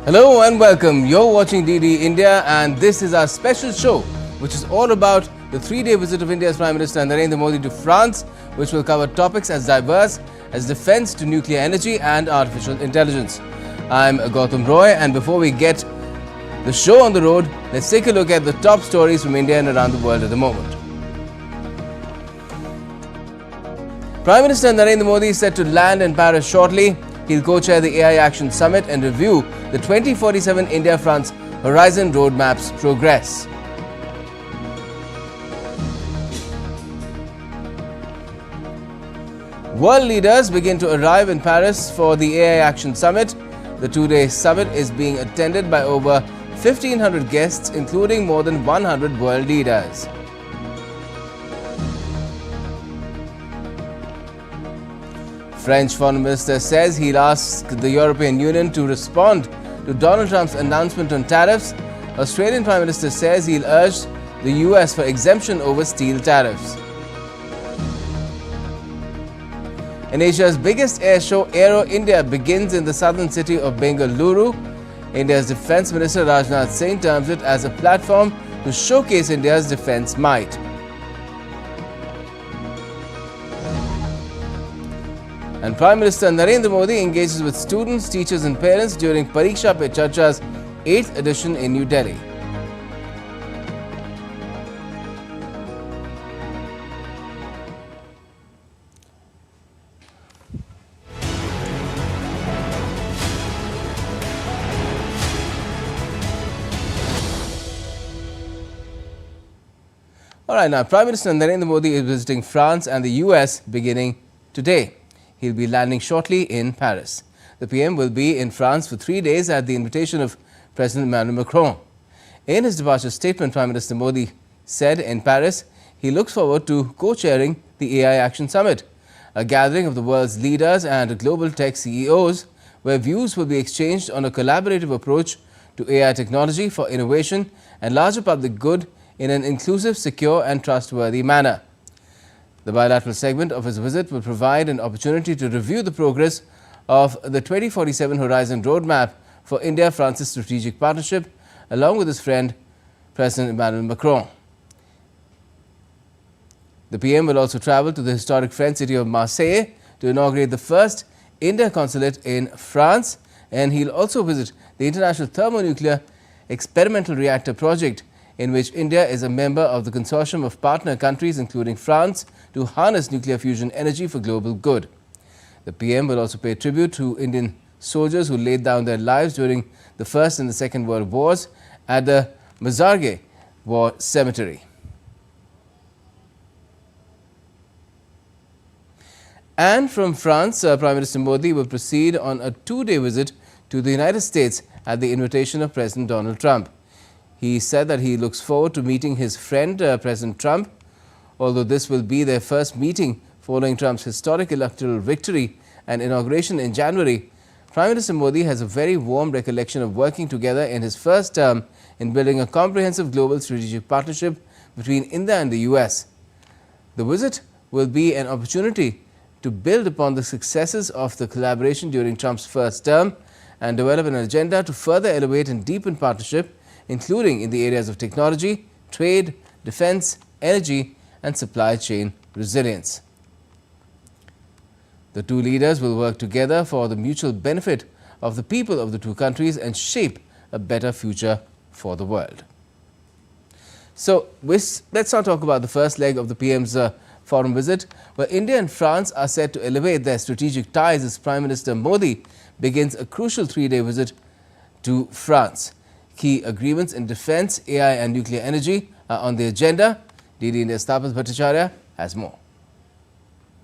Hello and welcome. You're watching DD India and this is our special show which is all about the 3-day visit of India's Prime Minister Narendra Modi to France, which will cover topics as diverse as defense to nuclear energy and artificial intelligence. I'm Gautam Roy, and before we get the show on the road, let's take a look at the top stories from India and around the world at the moment. Prime Minister Narendra Modi is set to land in Paris shortly. He'll co-chair the AI Action Summit and review the 2047 India-France Horizon Roadmap's progress. World leaders begin to arrive in Paris for the AI Action Summit. The 2-day summit is being attended by over 1,500 guests, including more than 100 world leaders. French Foreign Minister says he'll ask the European Union to respond to Donald Trump's announcement on tariffs. Australian Prime Minister says he'll urge the US for exemption over steel tariffs. In Asia's biggest air show, Aero India begins in the southern city of Bengaluru. India's Defence Minister Rajnath Singh terms it as a platform to showcase India's defence might. And Prime Minister Narendra Modi engages with students, teachers and parents during Pariksha Pe Charcha's 8th edition in New Delhi. Alright, now Prime Minister Narendra Modi is visiting France and the US beginning today. He'll be landing shortly in Paris. The PM will be in France for 3 days at the invitation of President Emmanuel Macron. In his departure statement, Prime Minister Modi said in Paris he looks forward to co-chairing the AI Action Summit, a gathering of the world's leaders and global tech CEOs where views will be exchanged on a collaborative approach to AI technology for innovation and larger public good in an inclusive, secure and trustworthy manner. The bilateral segment of his visit will provide an opportunity to review the progress of the 2047 Horizon Roadmap for India-France's strategic partnership, along with his friend President Emmanuel Macron. The PM will also travel to the historic French city of Marseille to inaugurate the first India consulate in France, and he'll also visit the International Thermonuclear Experimental Reactor Project, in which India is a member of the consortium of partner countries, including France, to harness nuclear fusion energy for global good. The PM will also pay tribute to Indian soldiers who laid down their lives during the First and the Second World Wars at the Mazarge War Cemetery. And from France, Prime Minister Modi will proceed on a 2-day visit to the United States at the invitation of President Donald Trump. He said that he looks forward to meeting his friend, President Trump. Although this will be their first meeting following Trump's historic electoral victory and inauguration in January, Prime Minister Modi has a very warm recollection of working together in his first term in building a comprehensive global strategic partnership between India and the US. The visit will be an opportunity to build upon the successes of the collaboration during Trump's first term and develop an agenda to further elevate and deepen partnership, including in the areas of technology, trade, defense, energy and supply chain resilience. The two leaders will work together for the mutual benefit of the people of the two countries and shape a better future for the world. So let's now talk about the first leg of the PM's foreign visit, where India and France are set to elevate their strategic ties as Prime Minister Modi begins a crucial 3-day visit to France. Key agreements in defense, AI and nuclear energy are on the agenda. DD India's Tapas Bhattacharya has more.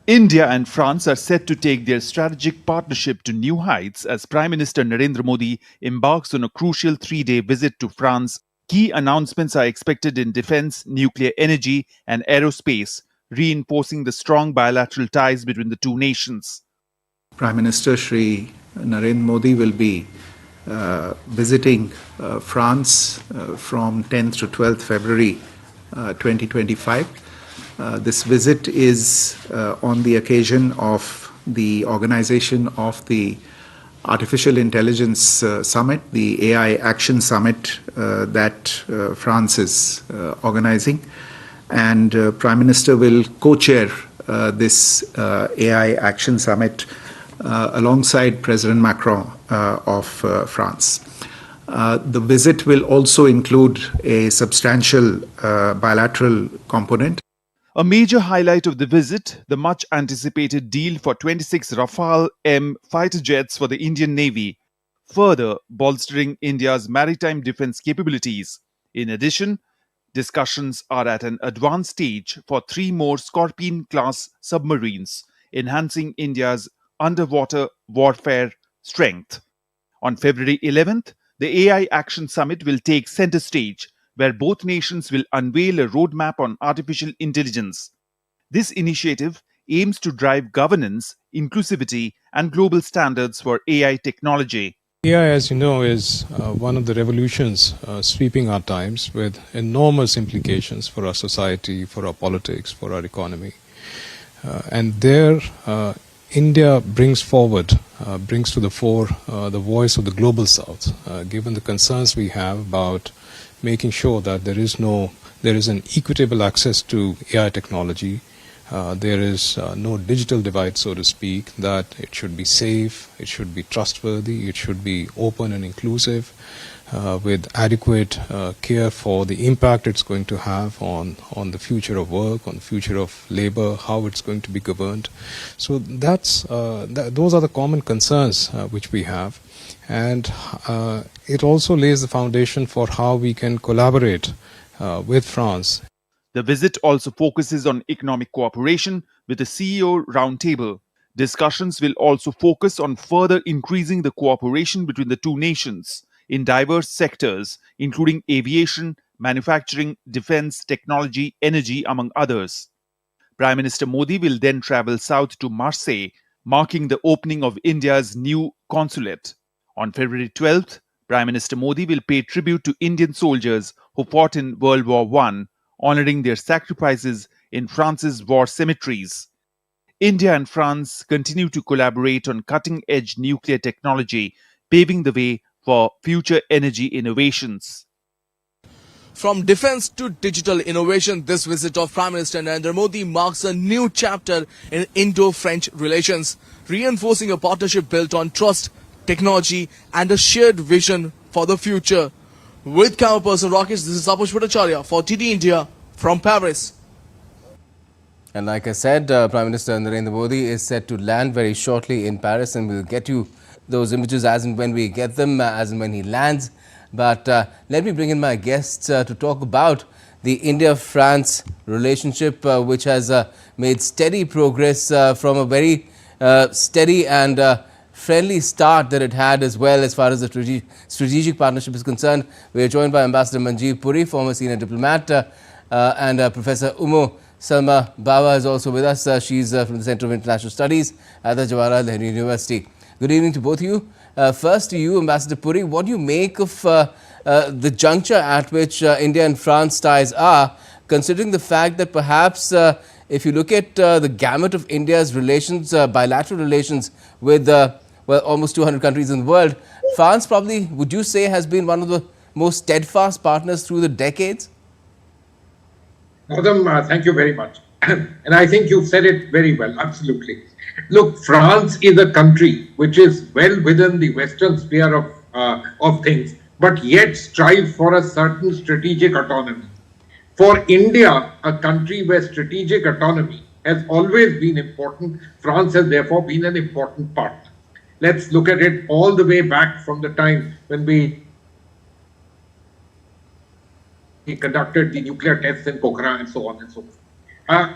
India and France are set to take their strategic partnership to new heights as Prime Minister Narendra Modi embarks on a crucial 3-day visit to France. Key announcements are expected in defense, nuclear energy and aerospace, reinforcing the strong bilateral ties between the two nations. Prime Minister Shri Narendra Modi will be visiting France from 10th to 12th February 2025. This visit is on the occasion of the organization of the Artificial Intelligence Summit, the AI Action Summit that France is organizing. And Prime Minister will co-chair this AI Action Summit alongside President Macron of France. The visit will also include a substantial bilateral component. A major highlight of the visit, the much anticipated deal for 26 Rafale M fighter jets for the Indian Navy, further bolstering India's maritime defense capabilities. In addition, discussions are at an advanced stage for 3 more Scorpene-class submarines, enhancing India's underwater warfare strength. On February 11th, the AI Action Summit will take center stage, where both nations will unveil a roadmap on artificial intelligence. This initiative aims to drive governance, inclusivity, and global standards for AI technology. AI, as you know, is one of the revolutions sweeping our times with enormous implications for our society, for our politics, for our economy. And there, India brings to the fore the voice of the global south, given the concerns we have about making sure that there is an equitable access to AI technology. There is no digital divide, so to speak, that it should be safe, it should be trustworthy, it should be open and inclusive, with adequate care for the impact it's going to have on the future of work, on the future of labor, how it's going to be governed. So those are the common concerns which we have. And it also lays the foundation for how we can collaborate with France. The visit also focuses on economic cooperation with a CEO roundtable. Discussions will also focus on further increasing the cooperation between the two nations in diverse sectors, including aviation, manufacturing, defense, technology, energy, among others. Prime Minister Modi will then travel south to Marseille, marking the opening of India's new consulate. On February 12th, Prime Minister Modi will pay tribute to Indian soldiers who fought in World War I, honoring their sacrifices in France's war cemeteries. India and France continue to collaborate on cutting-edge nuclear technology, paving the way for future energy innovations. From defense to digital innovation, this visit of Prime Minister Narendra Modi marks a new chapter in Indo-French relations, reinforcing a partnership built on trust, technology and a shared vision for the future. With camera person Rakesh, this is Taposh Bhattacharya for TD India from Paris. And like I said, Prime Minister Narendra Modi is set to land very shortly in Paris, and we'll get you those images as and when we get them, as and when he lands. But let me bring in my guests to talk about the India-France relationship, which has made steady progress from a very steady and friendly start that it had as well as far as the strategic partnership is concerned. We are joined by Ambassador Manjeev Puri, former senior diplomat, and Professor Umo Salma Bawa is also with us. She's from the Center of International Studies at the Jawaharlal Nehru University. Good evening to both of you. First to you, Ambassador Puri, what do you make of the juncture at which India and France ties are, considering the fact that perhaps if you look at the gamut of India's relations, bilateral relations with almost 200 countries in the world, France probably, would you say, has been one of the most steadfast partners through the decades? Gautam, thank you very much. And I think you've said it very well, absolutely. Look, France is a country which is well within the Western sphere of things, but yet strives for a certain strategic autonomy. For India, a country where strategic autonomy has always been important, France has therefore been an important partner. Let's look at it all the way back from the time when we conducted the nuclear tests in Pokhran and so on and so forth.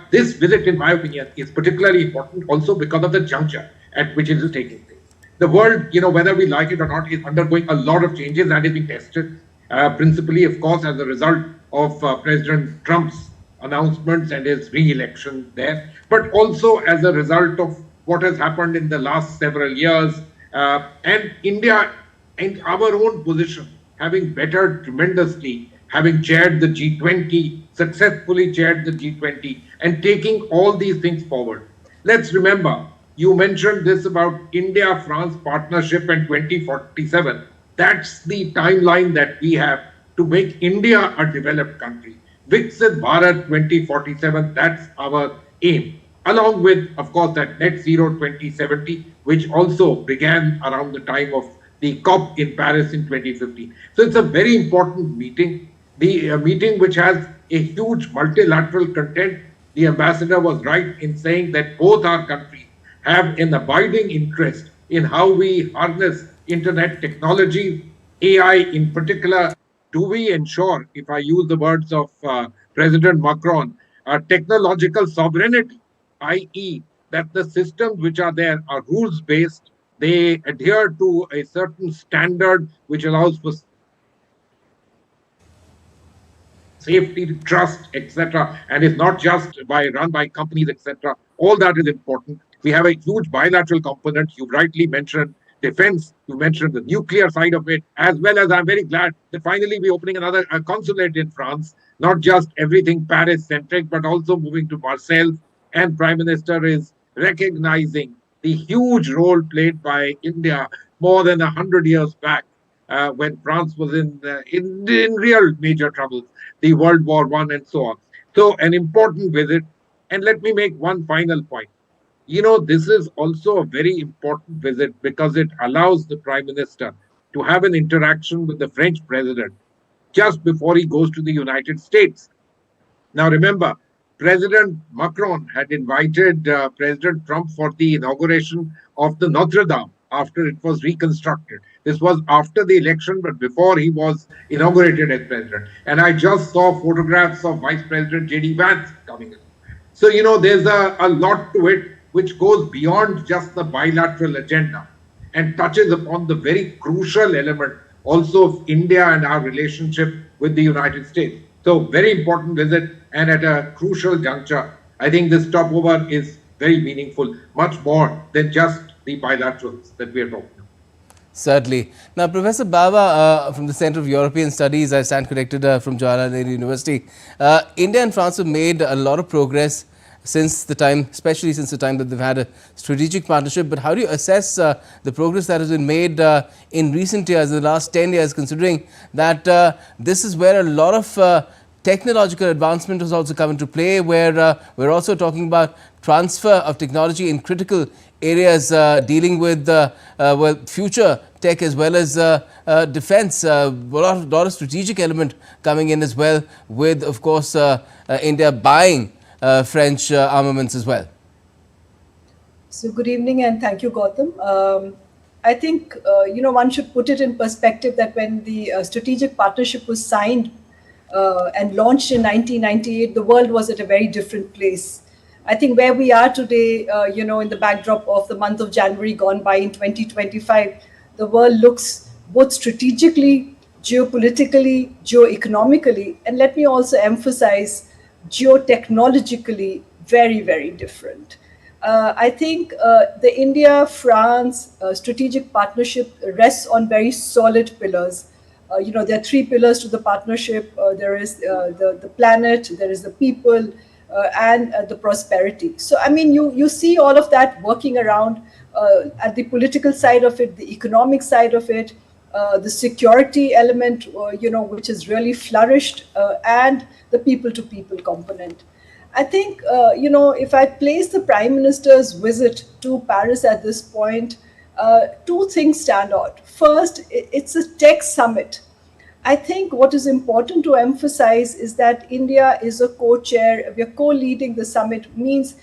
This visit, in my opinion, is particularly important also because of the juncture at which it is taking place. The world, whether we like it or not, is undergoing a lot of changes and is being tested, principally, of course, as a result of President Trump's announcements and his re-election there, but also as a result of what has happened in the last several years, and India and our own position having bettered tremendously, having chaired the G20, successfully chaired the G20, and taking all these things forward. Let's remember You mentioned this about India-France partnership and 2047. That's the timeline that we have to make India a developed country. Viksit Bharat 2047, that's our aim. Along with, of course, that net zero 2070, which also began around the time of the COP in Paris in 2015. So it's a very important meeting, the meeting which has a huge multilateral content. The ambassador was right in saying that both our countries have an abiding interest in how we harness internet technology, AI in particular. Do we ensure, if I use the words of President Macron, technological sovereignty, i.e., that the systems which are there are rules based, they adhere to a certain standard which allows for safety, trust, etc., and is not just run by companies, etc. All that is important. We have a huge bilateral component. You rightly mentioned defense. You mentioned the nuclear side of it, as well as I'm very glad that finally we're opening another consulate in France, not just everything Paris-centric, but also moving to Marseille. And Prime Minister is recognizing the huge role played by India more than 100 years back when France was in real major troubles, the World War I and so on. So an important visit. And let me make one final point. You know, this is also a very important visit because it allows the Prime Minister to have an interaction with the French President just before he goes to the United States. Now, remember, President Macron had invited President Trump for the inauguration of the Notre Dame after it was reconstructed. This was after the election, but before he was inaugurated as president. And I just saw photographs of Vice President J.D. Vance coming in. So, you know, there's a lot to it which goes beyond just the bilateral agenda and touches upon the very crucial element also of India and our relationship with the United States. So very important visit, and at a crucial juncture. I think this stopover is very meaningful, much more than just the bilaterals that we are talking about. Certainly. Now, Professor Baba from the Center of European Studies, I stand connected from Jawaharlal Nehru University. India and France have made a lot of progress since the time, especially since the time that they've had a strategic partnership. But how do you assess the progress that has been made in recent years, in the last 10 years, considering that this is where a lot of technological advancement has also come into play, where we're also talking about transfer of technology in critical areas dealing with well, future tech as well as defense, a lot of strategic element coming in as well, with, of course, India buying French armaments as well. So good evening and thank you, Gautam. I think, you know, one should put it in perspective that when the strategic partnership was signed and launched in 1998, the world was at a very different place. I think where we are today, you know, in the backdrop of the month of January gone by in 2025, the world looks both strategically, geopolitically, geoeconomically, and let me also emphasize geotechnologically very, very different. I think the India-France strategic partnership rests on very solid pillars. You know, there are three pillars to the partnership. There is the planet, there is the people, and the prosperity. So, I mean, you see all of that working around at the political side of it, the economic side of it, the security element, you know, which has really flourished, and the people-to-people component. I think, you know, if I place the Prime Minister's visit to Paris at this point, two things stand out. First, it's a tech summit. I think what is important to emphasize is that India is a co-chair, we are co-leading the summit, means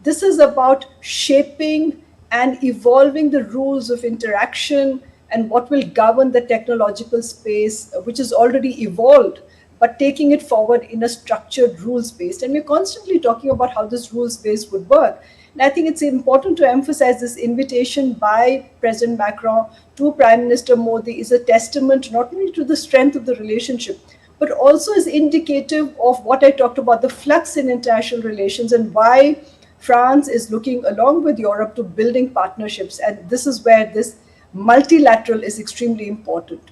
this is about shaping and evolving the rules of interaction and what will govern the technological space, which is already evolved, but taking it forward in a structured rules-based. And we're constantly talking about how this rules-based would work. And I think it's important to emphasize this invitation by President Macron to Prime Minister Modi is a testament not only to the strength of the relationship, but also is indicative of what I talked about, the flux in international relations and why France is looking along with Europe to building partnerships. And this is where this multilateral is extremely important.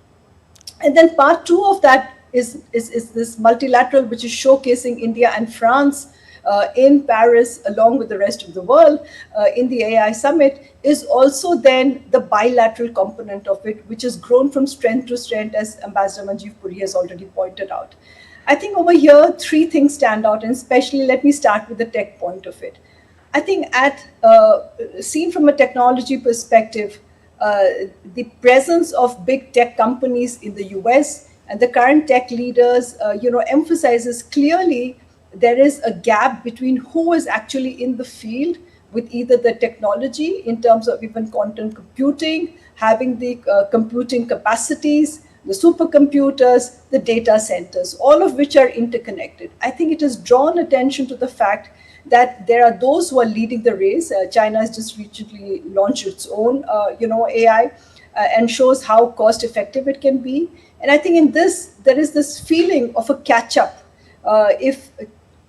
And then part two of that is this multilateral, which is showcasing India and France in Paris, along with the rest of the world, in the AI summit, is also then the bilateral component of it, which has grown from strength to strength, as Ambassador Manjeev Puri has already pointed out. I think over here, three things stand out, and especially let me start with the tech point of it. I think seen from a technology perspective, the presence of big tech companies in the US and the current tech leaders, emphasizes clearly there is a gap between who is actually in the field with either the technology in terms of even quantum computing, having the computing capacities, the supercomputers, the data centers, all of which are interconnected. I think it has drawn attention to the fact that there are those who are leading the race. China has just recently launched its own, AI, and shows how cost effective it can be. And I think in this, there is this feeling of a catch up.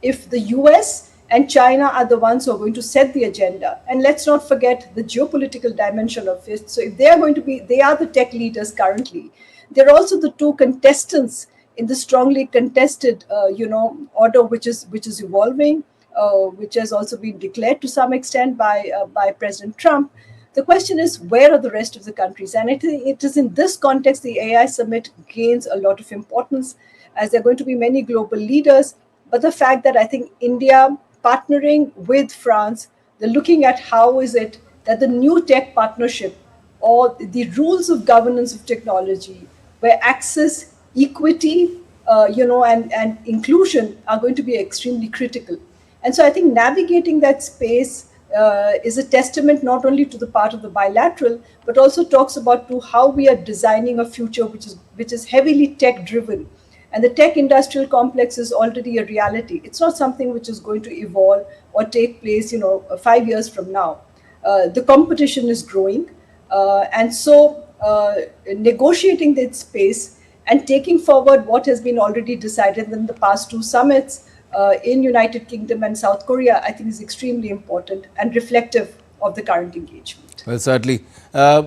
If the US and China are the ones who are going to set the agenda, and let's not forget the geopolitical dimension of it. So if they are going to be, they are the tech leaders currently. They're also the two contestants in the strongly contested, order which is evolving, which has also been declared to some extent by President Trump. The question is, where are the rest of the countries? And it is in this context the AI summit gains a lot of importance, as there are going to be many global leaders. But the fact that I think India partnering with France, they're looking at how is it that the new tech partnership or the rules of governance of technology, where access, equity, and inclusion are going to be extremely critical. And so I think navigating that space is a testament not only to the part of the bilateral, but also talks about to how we are designing a future which is heavily tech driven. And the tech industrial complex is already a reality. It's not something which is going to evolve or take place, 5 years from now. The competition is growing. And so negotiating that space and taking forward what has been already decided in the past two summits in United Kingdom and South Korea, I think is extremely important and reflective of the current engagement. Well, certainly.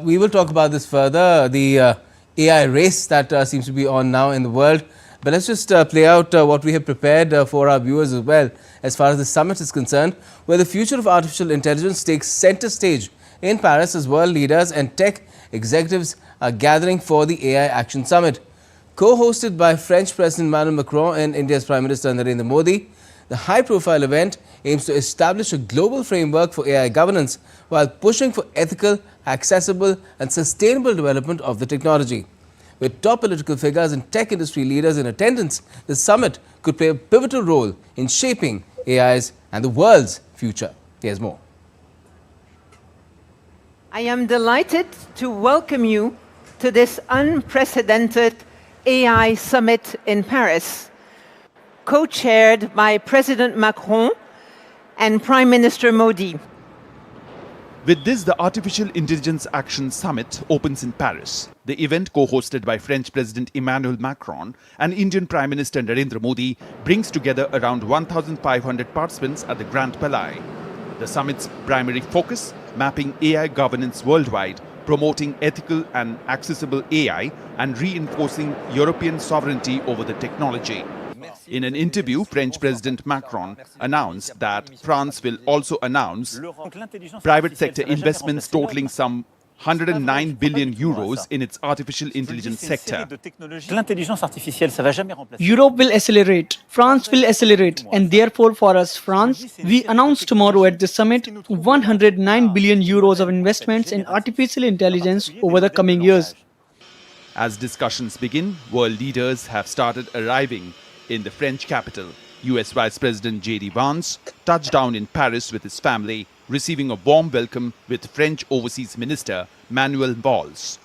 We will talk about this further, the AI race that seems to be on now in the world. But let's just play out what we have prepared for our viewers as well, as far as the summit is concerned, where the future of artificial intelligence takes center stage in Paris as world leaders and tech executives are gathering for the AI Action Summit. Co-hosted by French President Emmanuel Macron and India's Prime Minister Narendra Modi, the high-profile event aims to establish a global framework for AI governance while pushing for ethical, accessible and sustainable development of the technology. With top political figures and tech industry leaders in attendance, the summit could play a pivotal role in shaping AI's and the world's future. Here's more. I am delighted to welcome you to this unprecedented AI summit in Paris, co-chaired by President Macron and Prime Minister Modi. With this, the Artificial Intelligence Action Summit opens in Paris. The event, co-hosted by French President Emmanuel Macron and Indian Prime Minister Narendra Modi, brings together around 1,500 participants at the Grand Palais. The summit's primary focus, mapping AI governance worldwide, promoting ethical and accessible AI, and reinforcing European sovereignty over the technology. In an interview, French President Macron announced that France will also announce private sector investments totaling some 109 billion euros in its artificial intelligence sector. Europe will accelerate, France will accelerate, and therefore for us, France, we announced tomorrow at the summit 109 billion euros of investments in artificial intelligence over the coming years. As discussions begin, world leaders have started arriving in the French capital. US Vice President J.D. Vance touched down in Paris with his family, receiving a warm welcome with French Overseas Minister Manuel Valls.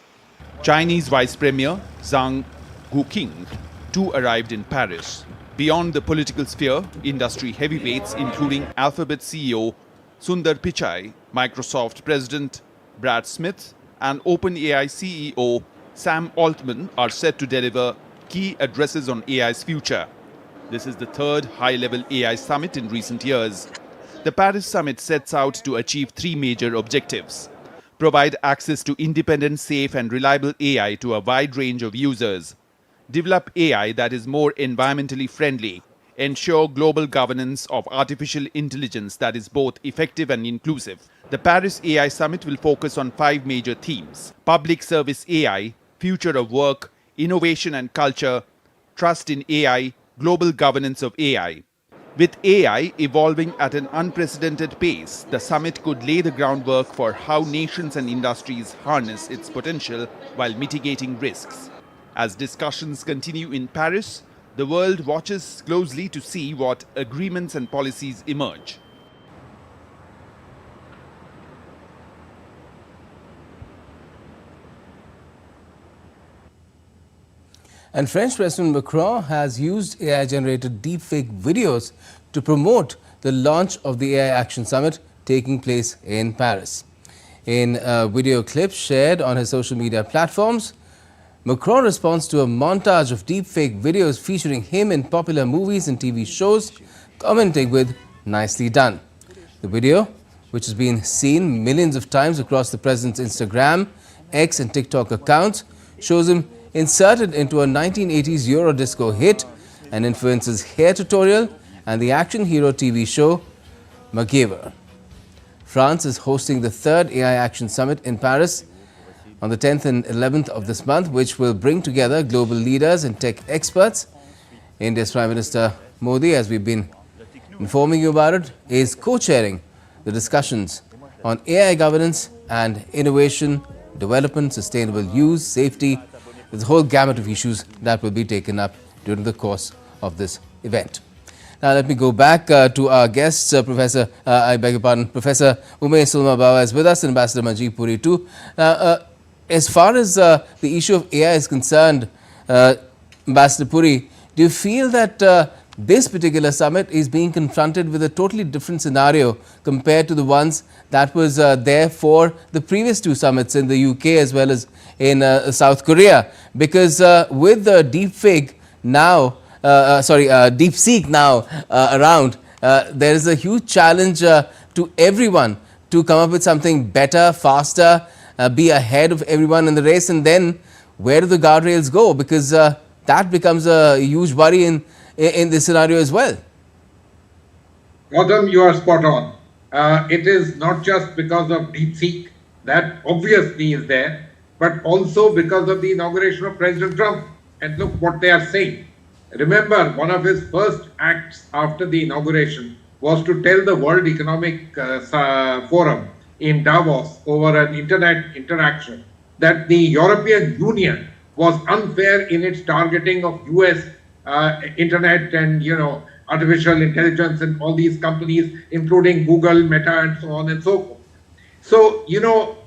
Chinese Vice Premier Zhang Guoqing too arrived in Paris. Beyond the political sphere, industry heavyweights including Alphabet CEO Sundar Pichai, Microsoft President Brad Smith and OpenAI CEO Sam Altman are set to deliver key addresses on AI's future. This is the third high-level AI summit in recent years. The Paris summit sets out to achieve three major objectives: provide access to independent, safe and reliable AI to a wide range of users, develop AI that is more environmentally friendly, ensure global governance of artificial intelligence that is both effective and inclusive. The Paris AI Summit will focus on 5 major themes: public service AI, future of work, innovation and culture, trust in AI, global governance of AI. With AI evolving at an unprecedented pace, the summit could lay the groundwork for how nations and industries harness its potential while mitigating risks. As discussions continue in Paris, the world watches closely to see what agreements and policies emerge. And French President Macron has used AI-generated deepfake videos to promote the launch of the AI Action Summit taking place in Paris. In a video clip shared on his social media platforms, Macron responds to a montage of deepfake videos featuring him in popular movies and TV shows, commenting with "nicely done." The video, which has been seen millions of times across the president's Instagram, X and TikTok accounts, shows him inserted into a 1980s Eurodisco hit and influences hair tutorial and the action hero TV show MacGyver. France is hosting the third AI Action Summit in Paris on the 10th and 11th of this month, which will bring together global leaders and tech experts. India's Prime Minister Modi, as we've been informing you about it, is co-chairing the discussions on AI governance and innovation, development, sustainable use, safety. There's a whole gamut of issues that will be taken up during the course of this event. Now, let me go back to our guests, Professor Umesh Sulmabhawa is with us, and Ambassador Manjeet Puri too. As far as the issue of AI is concerned, Ambassador Puri, do you feel that this particular summit is being confronted with a totally different scenario compared to the ones that was there for the previous two summits in the UK as well as in South Korea? Because with the DeepSeek now around, there is a huge challenge to everyone to come up with something better, faster, be ahead of everyone in the race. And then where do the guardrails go? Because that becomes a huge worry in this scenario as well. Gautam, you are spot on. It is not just because of DeepSeek, that obviously is there, but also because of the inauguration of President Trump. And look what they are saying. Remember, one of his first acts after the inauguration was to tell the World Economic Forum in Davos over an internet interaction that the European Union was unfair in its targeting of US internet and, artificial intelligence and all these companies, including Google, Meta, and so on and so forth. So,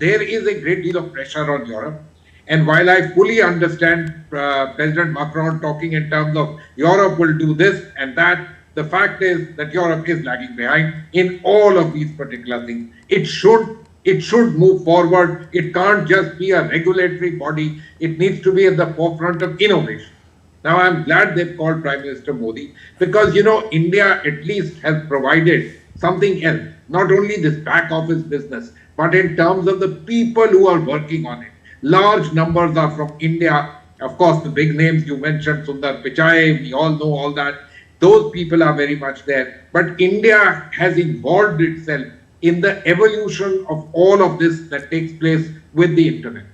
there is a great deal of pressure on Europe. And while I fully understand President Macron talking in terms of Europe will do this and that, the fact is that Europe is lagging behind in all of these particular things. It should move forward. It can't just be a regulatory body. It needs to be at the forefront of innovation. Now, I'm glad they've called Prime Minister Modi because, India at least has provided something else, not only this back office business, but in terms of the people who are working on it. Large numbers are from India. Of course, the big names you mentioned, Sundar Pichai, we all know all that. Those people are very much there. But India has involved itself in the evolution of all of this that takes place with the internet.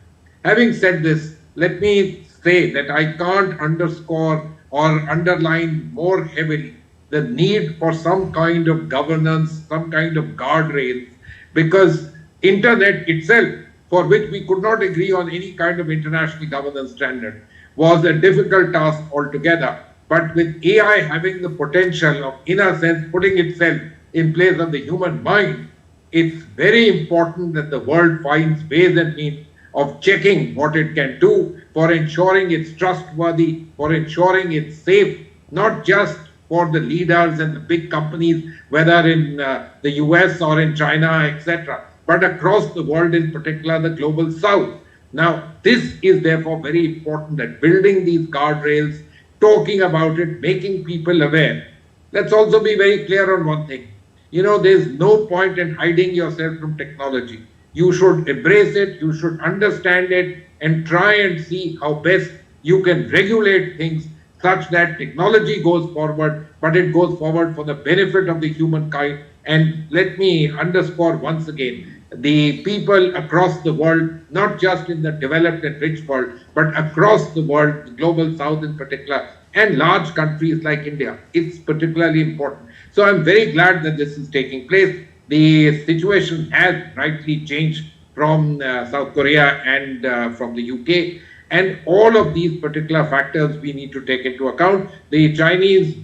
Having said this, let me say that I can't underscore or underline more heavily the need for some kind of governance, some kind of guardrails, because internet itself, for which we could not agree on any kind of international governance standard, was a difficult task altogether. But with AI having the potential of, in a sense, putting itself in place of the human mind, it's very important that the world finds ways and means of checking what it can do for ensuring it's trustworthy, for ensuring it's safe, not just for the leaders and the big companies, whether in the US or in China, etc., but across the world, in particular the global south. Now, this is therefore very important, that building these guardrails, talking about it, making people aware. Let's also be very clear on one thing. There's no point in hiding yourself from technology. You should embrace it, you should understand it, and try and see how best you can regulate things such that technology goes forward, but it goes forward for the benefit of the humankind. And let me underscore once again, the people across the world, not just in the developed and rich world, but across the world, the global south in particular, and large countries like India, it's particularly important. So I'm very glad that this is taking place. The situation has rightly changed from South Korea and from the UK. And all of these particular factors we need to take into account. The Chinese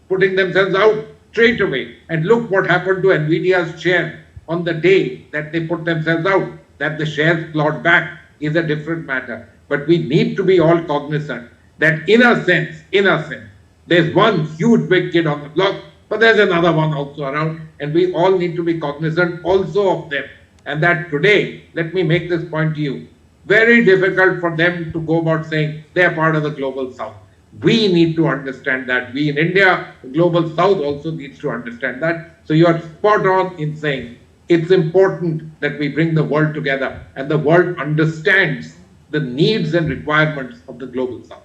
putting themselves out straight away. And look what happened to NVIDIA's share on the day that they put themselves out. That the shares clawed back is a different matter. But we need to be all cognizant that in a sense, there's one huge big kid on the block, but there's another one also around. And we all need to be cognizant also of them. And that today, let me make this point to you, very difficult for them to go about saying they are part of the global south. We need to understand that. We in India, the global south also needs to understand that. So you are spot on in saying it's important that we bring the world together and the world understands the needs and requirements of the global south.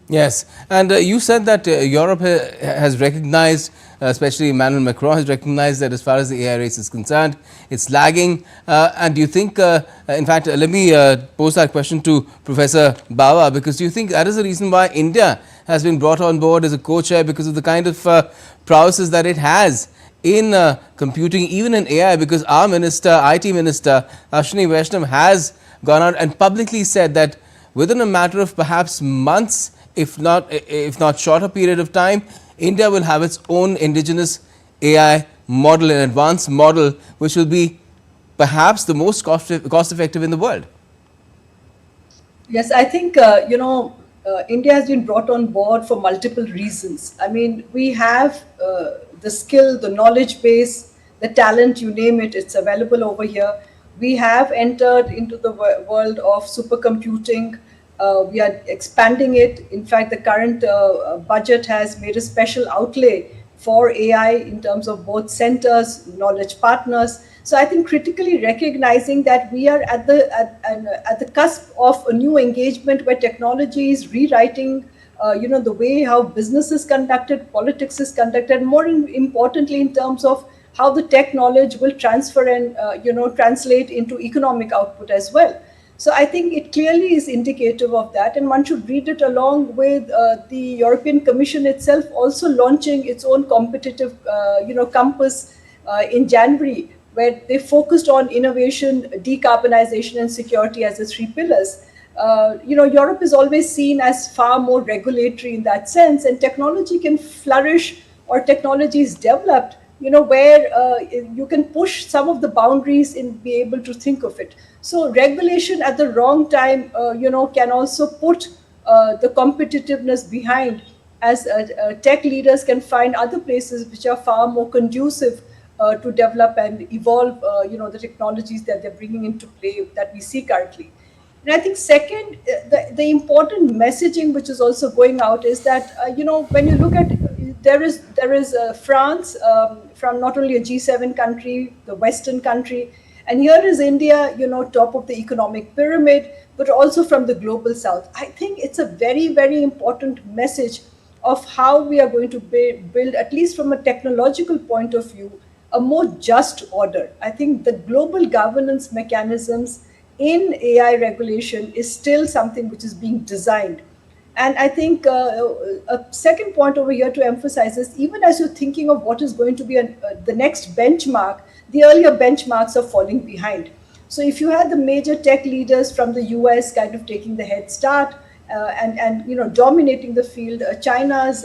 Yes, and you said that Europe has recognized, especially Emmanuel Macron has recognized that as far as the AI race is concerned, it's lagging. And do you think, in fact, let me pose that question to Professor Bawa, because do you think that is the reason why India has been brought on board as a co-chair, because of the kind of prowesses that it has in computing, even in AI, because our minister, IT minister, Ashwini Vaishnav, has gone out and publicly said that within a matter of perhaps months, if not shorter period of time, India will have its own indigenous AI model, an advanced model, which will be perhaps the most cost effective in the world. Yes, I think, India has been brought on board for multiple reasons. I mean, we have the skill, the knowledge base, the talent, you name it, it's available over here. We have entered into the world of supercomputing. We are expanding it. In fact, the current budget has made a special outlay for AI in terms of both centers, knowledge partners. So I think critically recognizing that we are at the cusp of a new engagement where technology is rewriting, the way how business is conducted, politics is conducted, more importantly in terms of how the tech knowledge will transfer and translate into economic output as well. So I think it clearly is indicative of that, and one should read it along with the European Commission itself also launching its own competitive, compass in January, where they focused on innovation, decarbonization, and security as the three pillars. Europe is always seen as far more regulatory in that sense, and technology can flourish or technology is developed, where you can push some of the boundaries and be able to think of it. So regulation at the wrong time, can also put the competitiveness behind, as tech leaders can find other places which are far more conducive to develop and evolve, the technologies that they're bringing into play that we see currently. And I think second, the important messaging which is also going out is that, when you look at, there is France, from not only a G7 country, the Western country, and here is India, top of the economic pyramid, but also from the global south. I think it's a very, very important message of how we are going to build, at least from a technological point of view, a more just order. I think the global governance mechanisms in AI regulation is still something which is being designed. And I think a second point over here to emphasize is, even as you're thinking of what is going to be the next benchmark, the earlier benchmarks are falling behind. So if you had the major tech leaders from the US kind of taking the head start and dominating the field, China's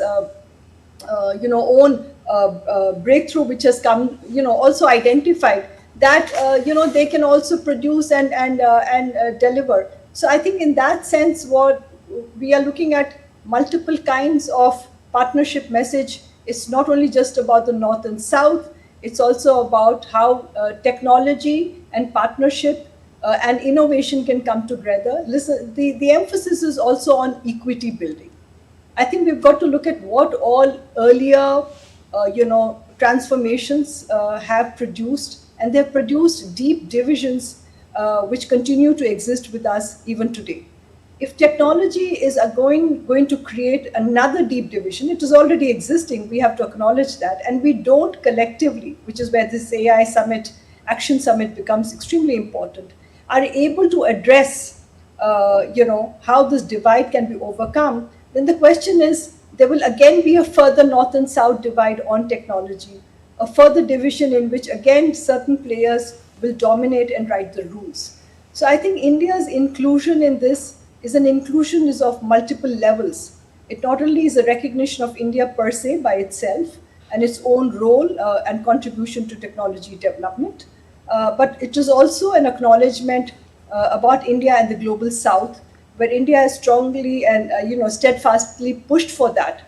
own breakthrough, which has come, also identified that they can also produce and deliver. So I think in that sense, what we are looking at multiple kinds of partnership message. It's not only just about the North and South, it's also about how technology and partnership and innovation can come together. Listen, the emphasis is also on equity building. I think we've got to look at what all earlier, transformations have produced, and they've produced deep divisions which continue to exist with us even today. if technology is going to create another deep division, it is already existing. We have to acknowledge that, and we don't collectively, which is where this AI summit, action summit becomes extremely important, are able to address, how this divide can be overcome. Then the question is, there will again be a further north and south divide on technology, a further division in which again certain players will dominate and write the rules. So I think India's inclusion in this is an inclusion is of multiple levels. It not only is a recognition of India per se by itself and its own role and contribution to technology development, but it is also an acknowledgement about India and the global South, where India has strongly and steadfastly pushed for that,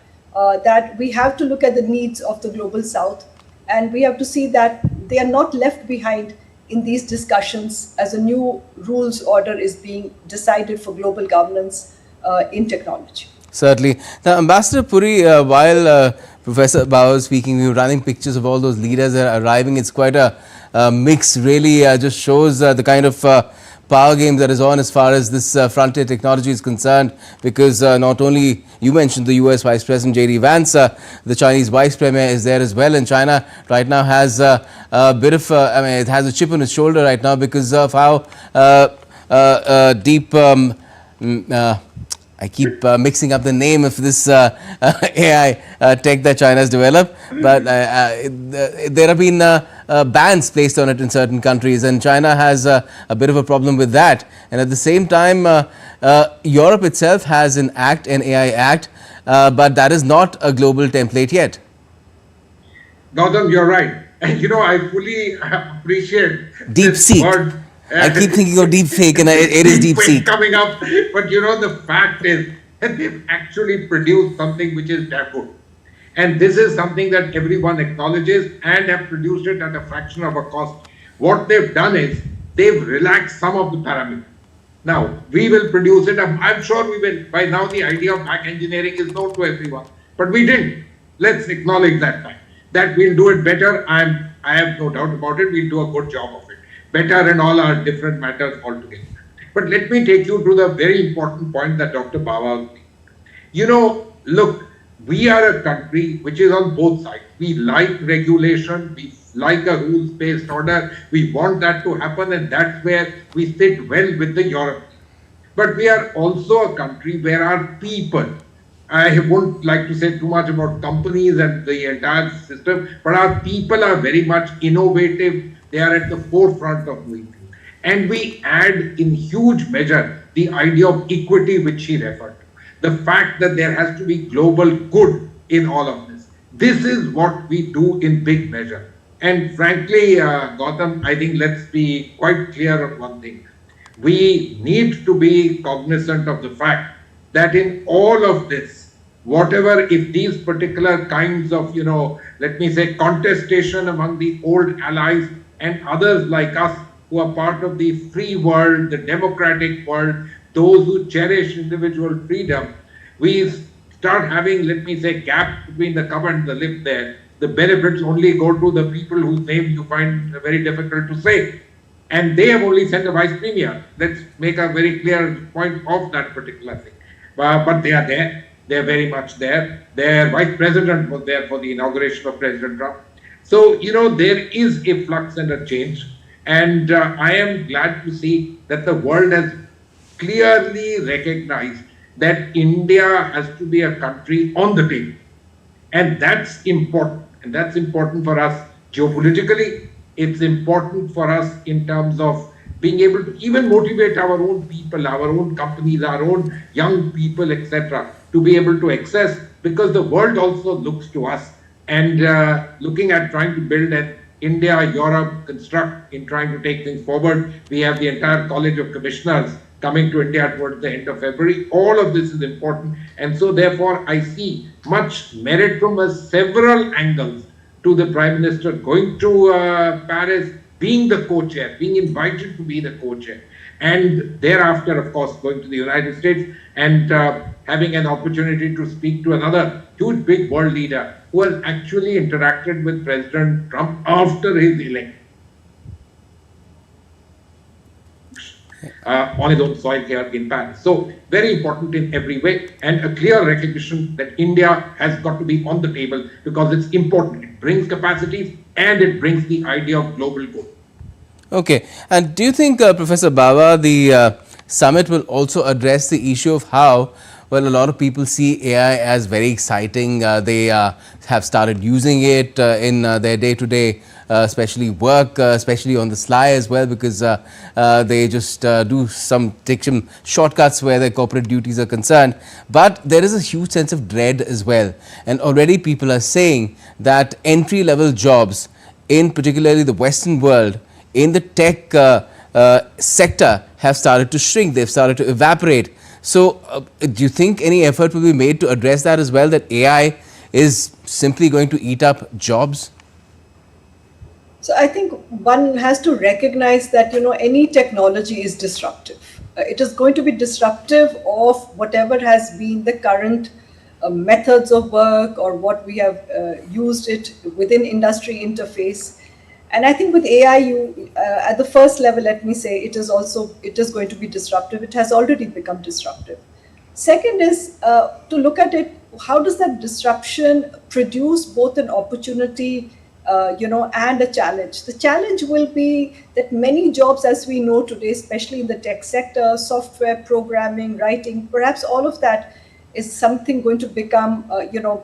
that we have to look at the needs of the global South, and we have to see that they are not left behind in these discussions as a new rules order is being decided for global governance in technology. Certainly. Now, Ambassador Puri, while Professor Bauer was speaking, we were running pictures of all those leaders that are arriving. It's quite a mix, really. Just shows the kind of power game that is on as far as this frontier technology is concerned, because not only you mentioned the US Vice President J.D. Vance, the Chinese Vice Premier is there as well, and China right now has a bit of, it has a chip on its shoulder right now because of how deep, I keep mixing up the name of this AI tech that China has developed, but there have been bans placed on it in certain countries, and China has a bit of a problem with that. And at the same time, Europe itself has an AI Act, but that is not a global template yet. Gautam, you're right. And I fully appreciate DeepSeek. Word. I keep thinking of deep fake, and it is DeepSeek coming up. But the fact is that they've actually produced something which is taboo. And this is something that everyone acknowledges and have produced it at a fraction of a cost. What they've done is they've relaxed some of the parameters. Now, we will produce it. I'm sure we will. By now, the idea of back engineering is known to everyone. But we didn't. Let's acknowledge that fact. That we'll do it better. I have no doubt about it. We'll do a good job of it. Better in all our different matters altogether. But let me take you to the very important point that Dr. Bawa made. Look, we are a country which is on both sides. We like regulation, we like a rules-based order, we want that to happen, and that's where we sit well with the Europeans. But we are also a country where our people, I won't like to say too much about companies and the entire system, but our people are very much innovative. They are at the forefront of doing things. And we add in huge measure the idea of equity which she referred to. The fact that there has to be global good in all of this. This is what we do in big measure. And frankly, Gautam, I think let's be quite clear of one thing. We need to be cognizant of the fact that in all of this, whatever, if these particular kinds of, let me say, contestation among the old allies and others like us who are part of the free world, the democratic world, those who cherish individual freedom, we start having, let me say, gap between the cup and the lip there. The benefits only go to the people whose name you find very difficult to say. And they have only sent a vice premier. Let's make a very clear point of that particular thing. But they are there. They are very much there. Their vice president was there for the inauguration of President Trump. So, there is a flux and a change. And I am glad to see that the world has clearly recognized that India has to be a country on the table. And that's important. And that's important for us geopolitically. It's important for us in terms of being able to even motivate our own people, our own companies, our own young people, etc., to be able to access, because the world also looks to us and looking at trying to build an India, Europe, construct in trying to take things forward. We have the entire College of Commissioners coming to India towards the end of February. All of this is important. And so therefore, I see much merit from several angles to the Prime Minister going to Paris, being the co-chair, being invited to be the co-chair. And thereafter, of course, going to the United States and having an opportunity to speak to another huge, big world leader who has actually interacted with President Trump after his election. on his own soil here in Paris. So very important in every way, and a clear recognition that India has got to be on the table because it's important. It brings capacities and it brings the idea of global good. Okay. And do you think, Professor Bawa, the summit will also address the issue of how, well, a lot of people see AI as very exciting. They have started using it in their day-to-day, especially work, especially on the sly as well, because they just take some shortcuts where their corporate duties are concerned. But there is a huge sense of dread as well. And already people are saying that entry-level jobs in particularly the Western world in the tech sector have started to shrink. They've started to evaporate. So do you think any effort will be made to address that as well, that AI is simply going to eat up jobs? So I think one has to recognize that, any technology is disruptive. It is going to be disruptive of whatever has been the current methods of work or what we have used it within industry interface. And I think with AI, at the first level, let me say, it is going to be disruptive. It has already become disruptive. Second is to look at it, how does that disruption produce both an opportunity, and a challenge? The challenge will be that many jobs, as we know today, especially in the tech sector, software, programming, writing, perhaps all of that is something going to become,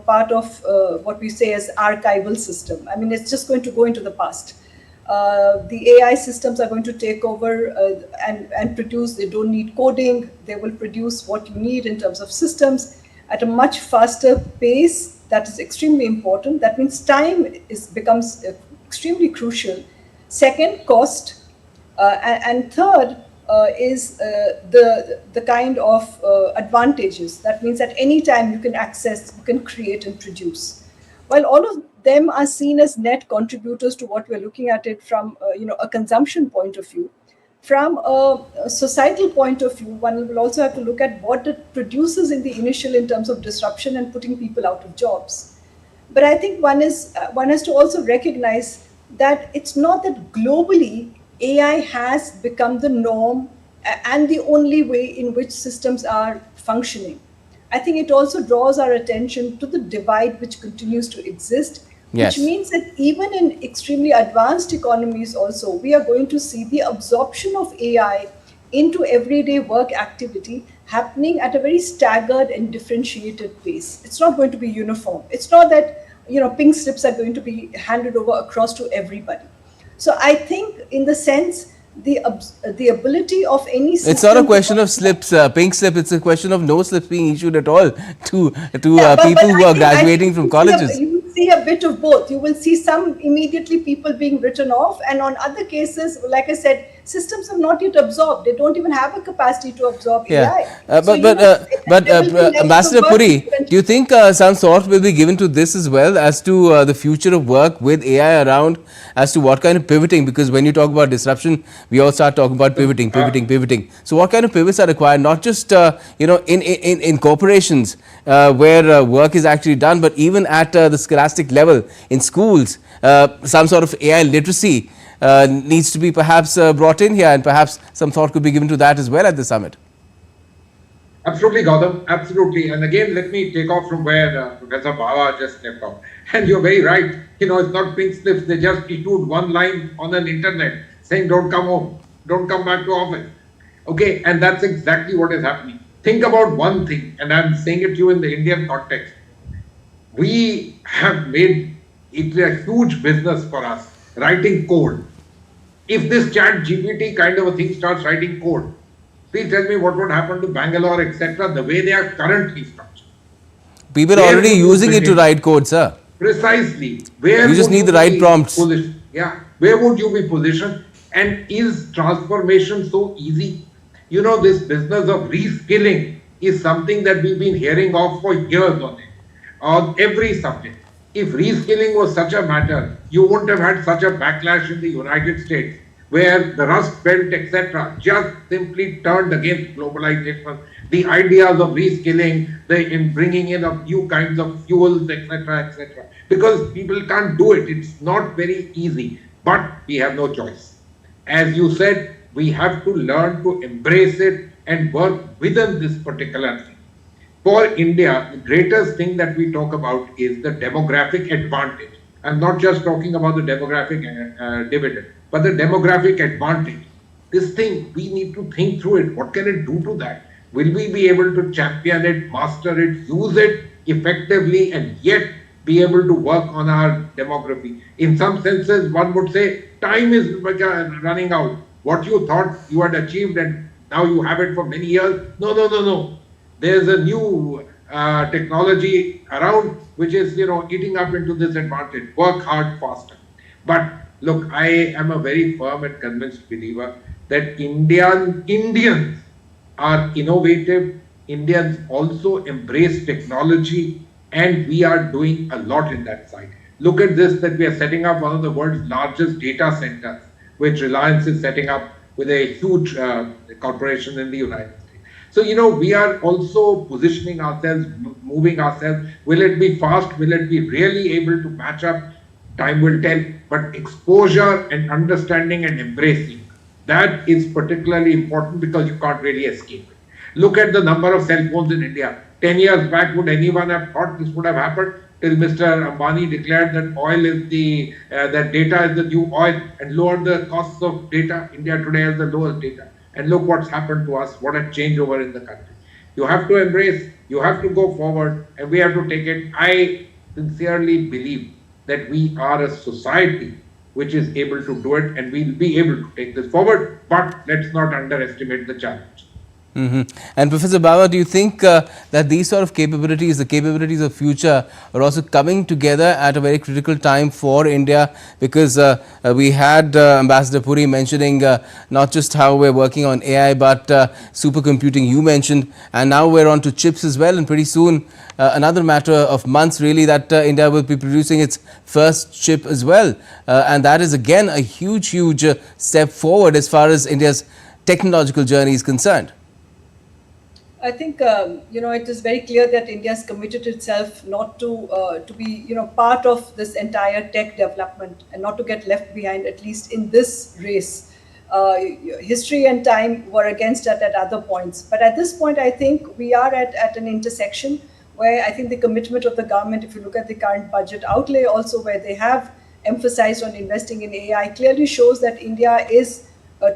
part of what we say as archival system. I mean, it's just going to go into the past. The AI systems are going to take over and produce. They don't need coding. They will produce what you need in terms of systems at a much faster pace. That is extremely important. That means time becomes extremely crucial. Second, cost. And third, is the kind of advantages. That means at any time you can access, you can create and produce. While all of them are seen as net contributors to what we're looking at it from a consumption point of view, from a societal point of view, one will also have to look at what it produces in the initial in terms of disruption and putting people out of jobs. But I think one has to also recognize that it's not that globally AI has become the norm and the only way in which systems are functioning. I think it also draws our attention to the divide which continues to exist, Yes. which means that even in extremely advanced economies also, we are going to see the absorption of AI into everyday work activity happening at a very staggered and differentiated pace. It's not going to be uniform. It's not that, pink slips are going to be handed over across to everybody. So I think, in the sense, the ability of any system. It's not a question of slips, pink slip. It's a question of no slips being issued at all to But people who are I graduating think from colleges. You will see a bit of both. You will see some immediately people being written off, and on other cases, like I said, systems have not yet absorbed. They don't even have a capacity to absorb AI. But Ambassador Puri, do you think some thought will be given to this as well, as to the future of work with AI around, as to what kind of pivoting? Because when you talk about disruption, we all start talking about pivoting. So what kind of pivots are required? Not just in corporations where work is actually done, but even at the scholastic level in schools, some sort of AI literacy needs to be perhaps brought in here, and perhaps some thought could be given to that as well at the summit. Absolutely, Gautam. Absolutely. And again, let me take off from where Professor Bawa just left off. And you're very right. It's not pink slips. They just issued one line on an internet saying, don't come home, don't come back to office. Okay. And that's exactly what is happening. Think about one thing, and I'm saying it to you in the Indian context. We have made it a huge business for us, writing code. If this chat GPT kind of a thing starts writing code, please tell me what would happen to Bangalore, etc., the way they are currently structured. People are already using it to write code, sir. Precisely. Where you just need the right prompts. Where would you be positioned? And is transformation so easy? This business of reskilling is something that we've been hearing of for years on every subject. If reskilling was such a matter, you wouldn't have had such a backlash in the United States, where the Rust Belt, etc., just simply turned against globalization, the ideas of reskilling, in bringing in of new kinds of fuels, etc., because people can't do it. It's not very easy, but we have no choice. As you said, we have to learn to embrace it and work within this particular thing. For India, the greatest thing that we talk about is the demographic advantage. I'm not just talking about the demographic dividend, but the demographic advantage. This thing, we need to think through it. What can it do to that? Will we be able to champion it, master it, use it effectively, and yet be able to work on our demography? In some senses, one would say time is running out. What you thought you had achieved and now you have it for many years. No. There's a new technology around which is, eating up into this advantage. Work hard, faster. But look, I am a very firm and convinced believer that Indians are innovative. Indians also embrace technology, and we are doing a lot in that side. Look at this, that we are setting up one of the world's largest data centers, which Reliance is setting up with a huge corporation in the United States. So, we are also positioning ourselves, moving ourselves. Will it be fast? Will it be really able to match up? Time will tell. But exposure and understanding and embracing, that is particularly important because you can't really escape it. Look at the number of cell phones in India. 10 years back, would anyone have thought this would have happened? Till Mr. Ambani declared that oil is that data is the new oil and lowered the costs of data. India today has the lowest data. And look what's happened to us, what a changeover in the country. You have to embrace, you have to go forward, and we have to take it. I sincerely believe that we are a society which is able to do it, and we'll be able to take this forward, but let's not underestimate the challenge. And Professor Bawa, do you think that these sort of capabilities, the capabilities of future, are also coming together at a very critical time for India? Because we had Ambassador Puri mentioning not just how we're working on AI, but supercomputing you mentioned, and now we're on to chips as well, and pretty soon, another matter of months really, that India will be producing its first chip as well. And that is again a huge step forward as far as India's technological journey is concerned. I think it is very clear that India has committed itself not to be part of this entire tech development and not to get left behind, at least in this race. History and time were against it at other points, but at this point I think we are at an intersection where I think the commitment of the government, if you look at the current budget outlay also, where they have emphasized on investing in AI, clearly shows that India is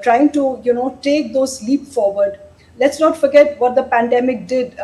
trying to take those leap forward. Let's not forget what the pandemic did.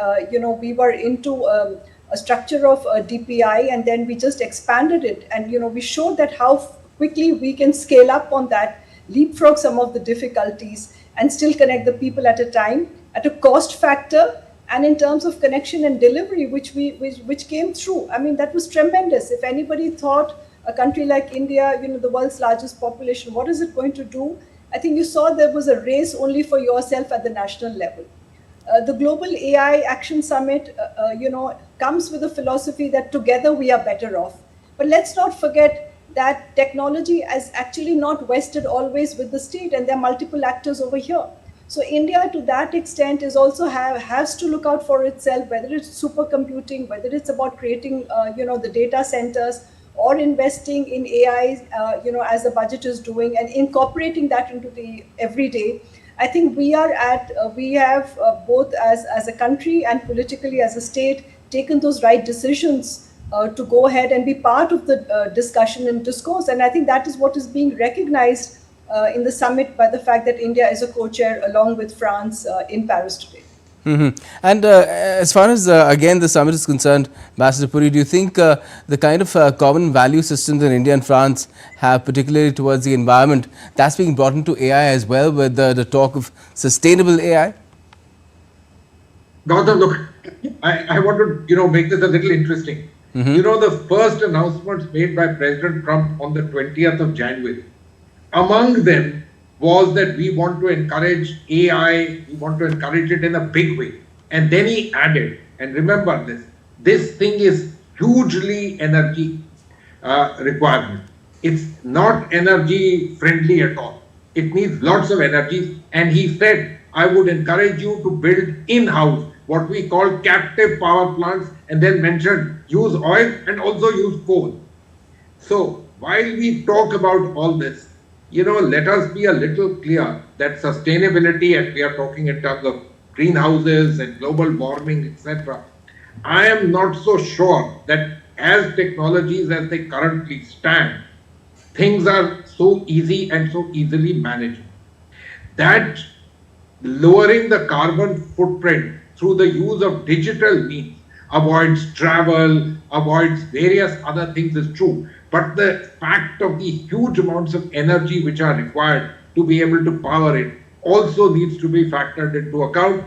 We were into a structure of DPI, and then we just expanded it. And, we showed that how quickly we can scale up on that, leapfrog some of the difficulties, and still connect the people at a time, at a cost factor, and in terms of connection and delivery, which came through. I mean, that was tremendous. If anybody thought a country like India, the world's largest population, what is it going to do? I think you saw there was a race only for yourself at the national level. The Global AI Action Summit, comes with a philosophy that together we are better off. But let's not forget that technology is actually not vested always with the state, and there are multiple actors over here. So India, to that extent, is also has to look out for itself, whether it's supercomputing, whether it's about creating, the data centers, or investing in AI, as the budget is doing, and incorporating that into the everyday. I think we have both as a country and politically as a state taken those right decisions to go ahead and be part of the discussion and discourse. And I think that is what is being recognized in the summit by the fact that India is a co-chair along with France in Paris today. And as far as, again, the summit is concerned, Ambassador Puri, do you think the kind of common value systems that India and France have, particularly towards the environment, that's being brought into AI as well, with the talk of sustainable AI? Gautam, look, I want to make this a little interesting. The first announcements made by President Trump on the 20th of January, among them was that we want to encourage AI, we want to encourage it in a big way. And then he added, and remember this thing is hugely energy requirement. It's not energy friendly at all. It needs lots of energy. And he said, I would encourage you to build in-house what we call captive power plants, and then mentioned use oil and also use coal. So while we talk about all this, let us be a little clear that sustainability, and we are talking in terms of greenhouses and global warming, etc. I am not so sure that as technologies as they currently stand, things are so easy and so easily managed. That lowering the carbon footprint through the use of digital means avoids travel, avoids various other things is true. But the fact of the huge amounts of energy which are required to be able to power it also needs to be factored into account.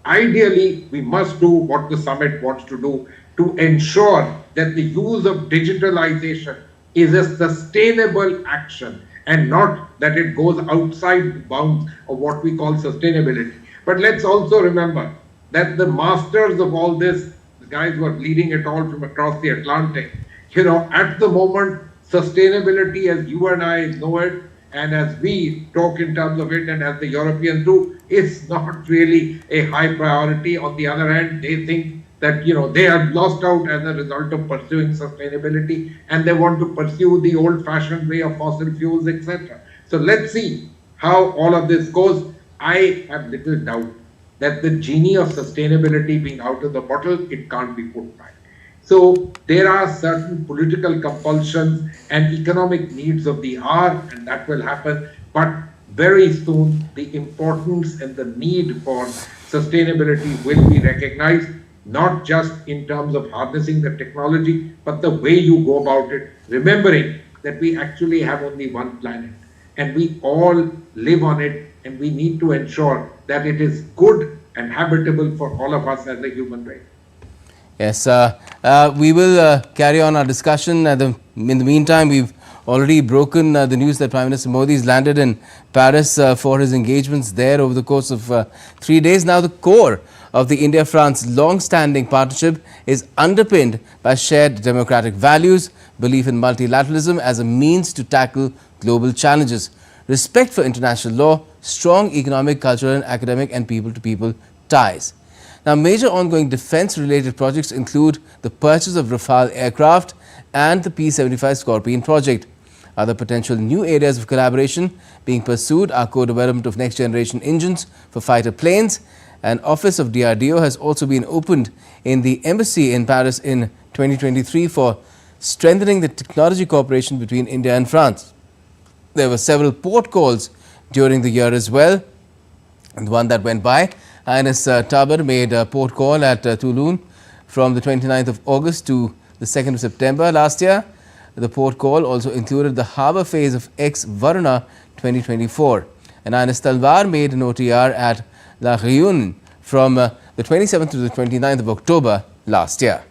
Ideally, we must do what the summit wants to do to ensure that the use of digitalization is a sustainable action and not that it goes outside the bounds of what we call sustainability. But let's also remember that the masters of all this, the guys who are leading it all from across the Atlantic, at the moment, sustainability as you and I know it, and as we talk in terms of it, and as the Europeans do, it's not really a high priority. On the other hand, they think that, they have lost out as a result of pursuing sustainability, and they want to pursue the old-fashioned way of fossil fuels, etc. So let's see how all of this goes. I have little doubt that the genie of sustainability being out of the bottle, it can't be put back. So there are certain political compulsions and economic needs of the hour, and that will happen. But very soon, the importance and the need for sustainability will be recognized, not just in terms of harnessing the technology, but the way you go about it, remembering that we actually have only one planet and we all live on it, and we need to ensure that it is good and habitable for all of us as a human race. Yes, we will carry on our discussion. In the meantime, we've already broken the news that Prime Minister Modi has landed in Paris for his engagements there over the course of 3 days. Now, the core of the India-France long-standing partnership is underpinned by shared democratic values, belief in multilateralism as a means to tackle global challenges, respect for international law, strong economic, cultural, and academic and people-to-people ties. Now, major ongoing defence-related projects include the purchase of Rafale aircraft and the P-75 Scorpion project. Other potential new areas of collaboration being pursued are co-development of next-generation engines for fighter planes. An office of DRDO has also been opened in the embassy in Paris in 2023 for strengthening the technology cooperation between India and France. There were several port calls during the year as well, and the one that went by, Highness Tabar made a port call at Toulon from the 29th of August to the 2nd of September last year. The port call also included the harbour phase of ex-Varuna 2024. And Highness Talwar made an OTR at La Réunion from the 27th to the 29th of October last year.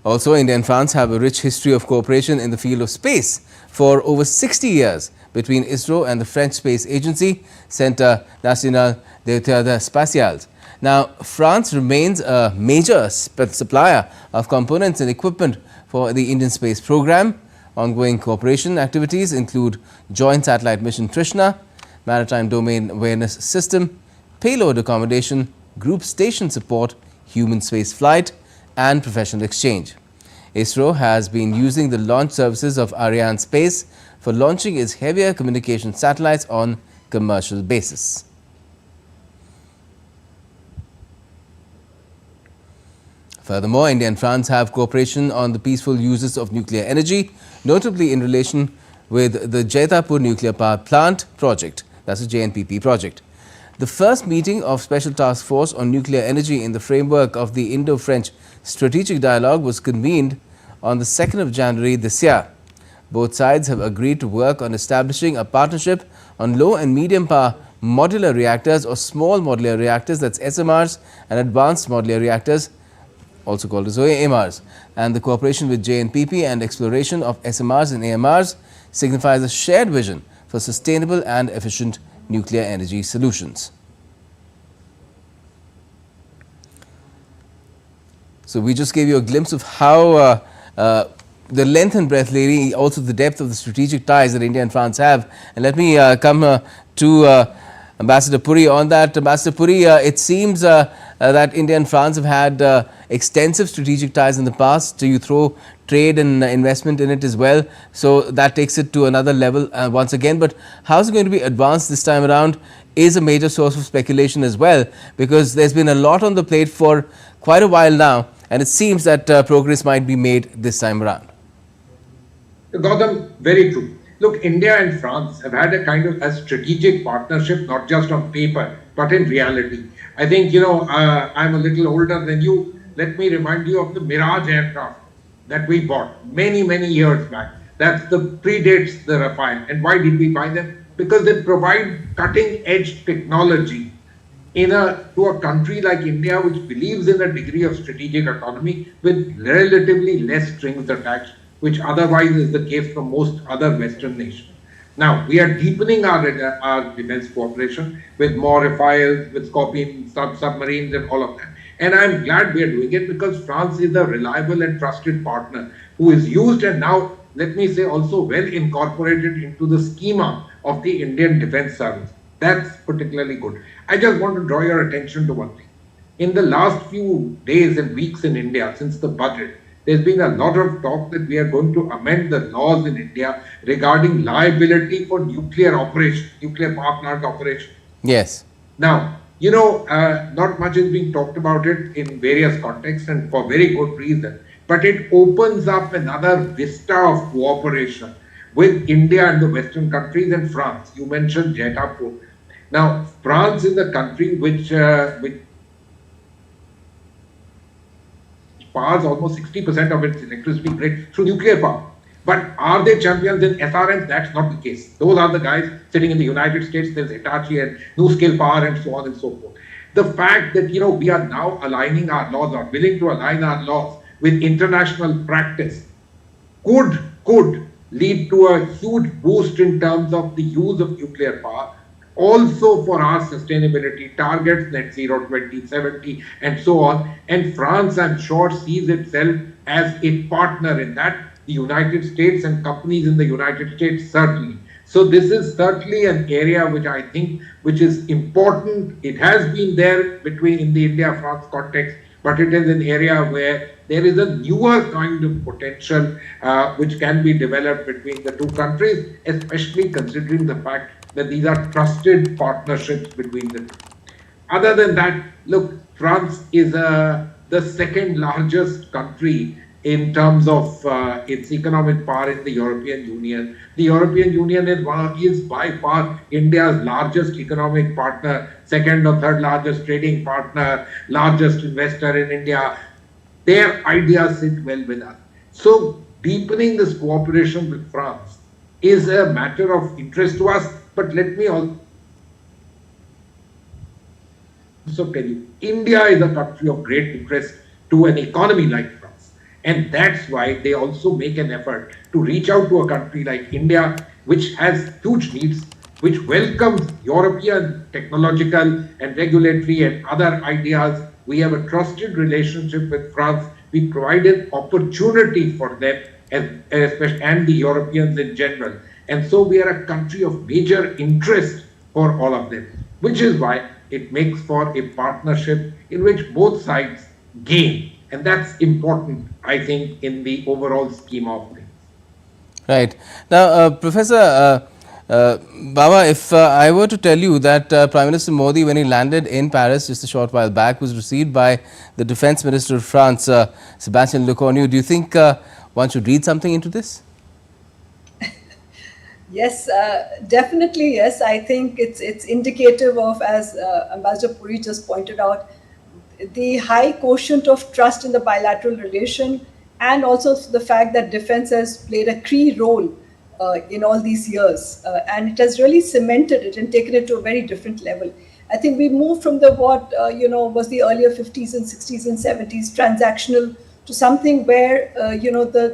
Also, India and France have a rich history of cooperation in the field of space. For over 60 years, between ISRO and the French Space Agency, Centre National d'Études Spatiales. Now, France remains a major supplier of components and equipment for the Indian space program. Ongoing cooperation activities include joint satellite mission Trishna, maritime domain awareness system, payload accommodation, group station support, human space flight, and professional exchange. ISRO has been using the launch services of Ariane Space for launching its heavier communication satellites on commercial basis. Furthermore, India and France have cooperation on the peaceful uses of nuclear energy, notably in relation with the Jaitapur Nuclear Power Plant project, that's a JNPP project. The first meeting of Special Task Force on Nuclear Energy in the framework of the Indo-French Strategic Dialogue was convened on the 2nd of January this year. Both sides have agreed to work on establishing a partnership on low and medium power modular reactors or small modular reactors, that's SMRs, and advanced modular reactors, also called as AMRs. And the cooperation with JNPP and exploration of SMRs and AMRs signifies a shared vision for sustainable and efficient nuclear energy solutions. So we just gave you a glimpse of how the length and breadth, lady, also the depth of the strategic ties that India and France have. And let me come to Ambassador Puri on that. Ambassador Puri, it seems that India and France have had extensive strategic ties in the past. Do you throw trade and investment in it as well. So that takes it to another level once again. But how is it going to be advanced this time around is a major source of speculation as well, because there's been a lot on the plate for quite a while now, and it seems that progress might be made this time around. Gautam, very true. Look, India and France have had a kind of a strategic partnership, not just on paper, but in reality. I think, I'm a little older than you. Let me remind you of the Mirage aircraft that we bought many, many years back. That predates the Rafale. And why did we buy them? Because they provide cutting-edge technology to a country like India, which believes in a degree of strategic autonomy with relatively less strings attached, which otherwise is the case for most other Western nations. Now, we are deepening our defense cooperation with more Rafales, with Scorpion submarines and all of that. And I'm glad we are doing it, because France is a reliable and trusted partner who is used and now, let me say, also well incorporated into the schema of the Indian Defence Service. That's particularly good. I just want to draw your attention to one thing. In the last few days and weeks in India, since the budget, there's been a lot of talk that we are going to amend the laws in India regarding liability for nuclear power plant operation. Yes. Now, not much is being talked about it in various contexts, and for very good reason. But it opens up another vista of cooperation with India and the Western countries and France. You mentioned Jetapur. Now, France is a country which powers almost 60% of its electricity grid through nuclear power. But are they champions in SRNs? That's not the case. Those are the guys sitting in the United States. There's Hitachi and NewScale Power and so on and so forth. The fact that, we are now aligning our laws, or willing to align our laws with international practice could lead to a huge boost in terms of the use of nuclear power, also for our sustainability targets, net zero 2070 and so on. And France, I'm sure, sees itself as a partner in that. The United States and companies in the United States certainly. So this is certainly an area which I think which is important. It has been there in the India-France context, but it is an area where there is a newer kind of potential which can be developed between the two countries, especially considering the fact that these are trusted partnerships between the two. Other than that, look, France is the second largest country in terms of its economic power in the European Union. The European Union is by far India's largest economic partner, second or third largest trading partner, largest investor in India. Their ideas sit well with us. So deepening this cooperation with France is a matter of interest to us. But let me also tell you, India is a country of great interest to an economy like France. And that's why they also make an effort to reach out to a country like India, which has huge needs, which welcomes European technological and regulatory and other ideas. We have a trusted relationship with France. We provided opportunity for them and the Europeans in general. And so we are a country of major interest for all of them, which is why it makes for a partnership in which both sides gain. And that's important, I think, in the overall scheme of things. Right. Now, Professor Baba, if I were to tell you that Prime Minister Modi, when he landed in Paris just a short while back, was received by the Defence Minister of France, Sébastien Lecornu, do you think one should read something into this? Yes, definitely yes. I think it's indicative of, as Ambassador Puri just pointed out, the high quotient of trust in the bilateral relation, and also the fact that defense has played a key role in all these years, and it has really cemented it and taken it to a very different level. I think we moved from what was the earlier 50s and 60s and 70s transactional to something where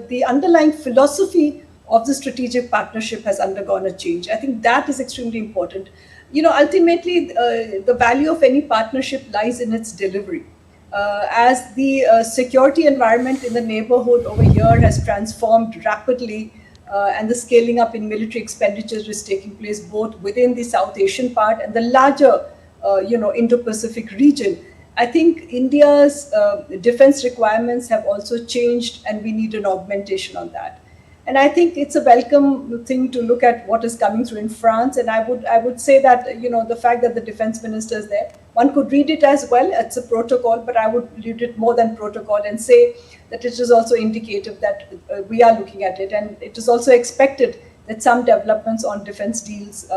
the underlying philosophy of the strategic partnership has undergone a change. I think that is extremely important. Ultimately, the value of any partnership lies in its delivery. As the security environment in the neighborhood over here has transformed rapidly, and the scaling up in military expenditures is taking place both within the South Asian part and the larger, Indo-Pacific region. I think India's defense requirements have also changed, and we need an augmentation on that. And I think it's a welcome thing to look at what is coming through in France. And I would say that the fact that the defense minister is there, one could read it as well. It's a protocol, but I would read it more than protocol and say that it is also indicative that we are looking at it, and it is also expected that some developments on defense deals,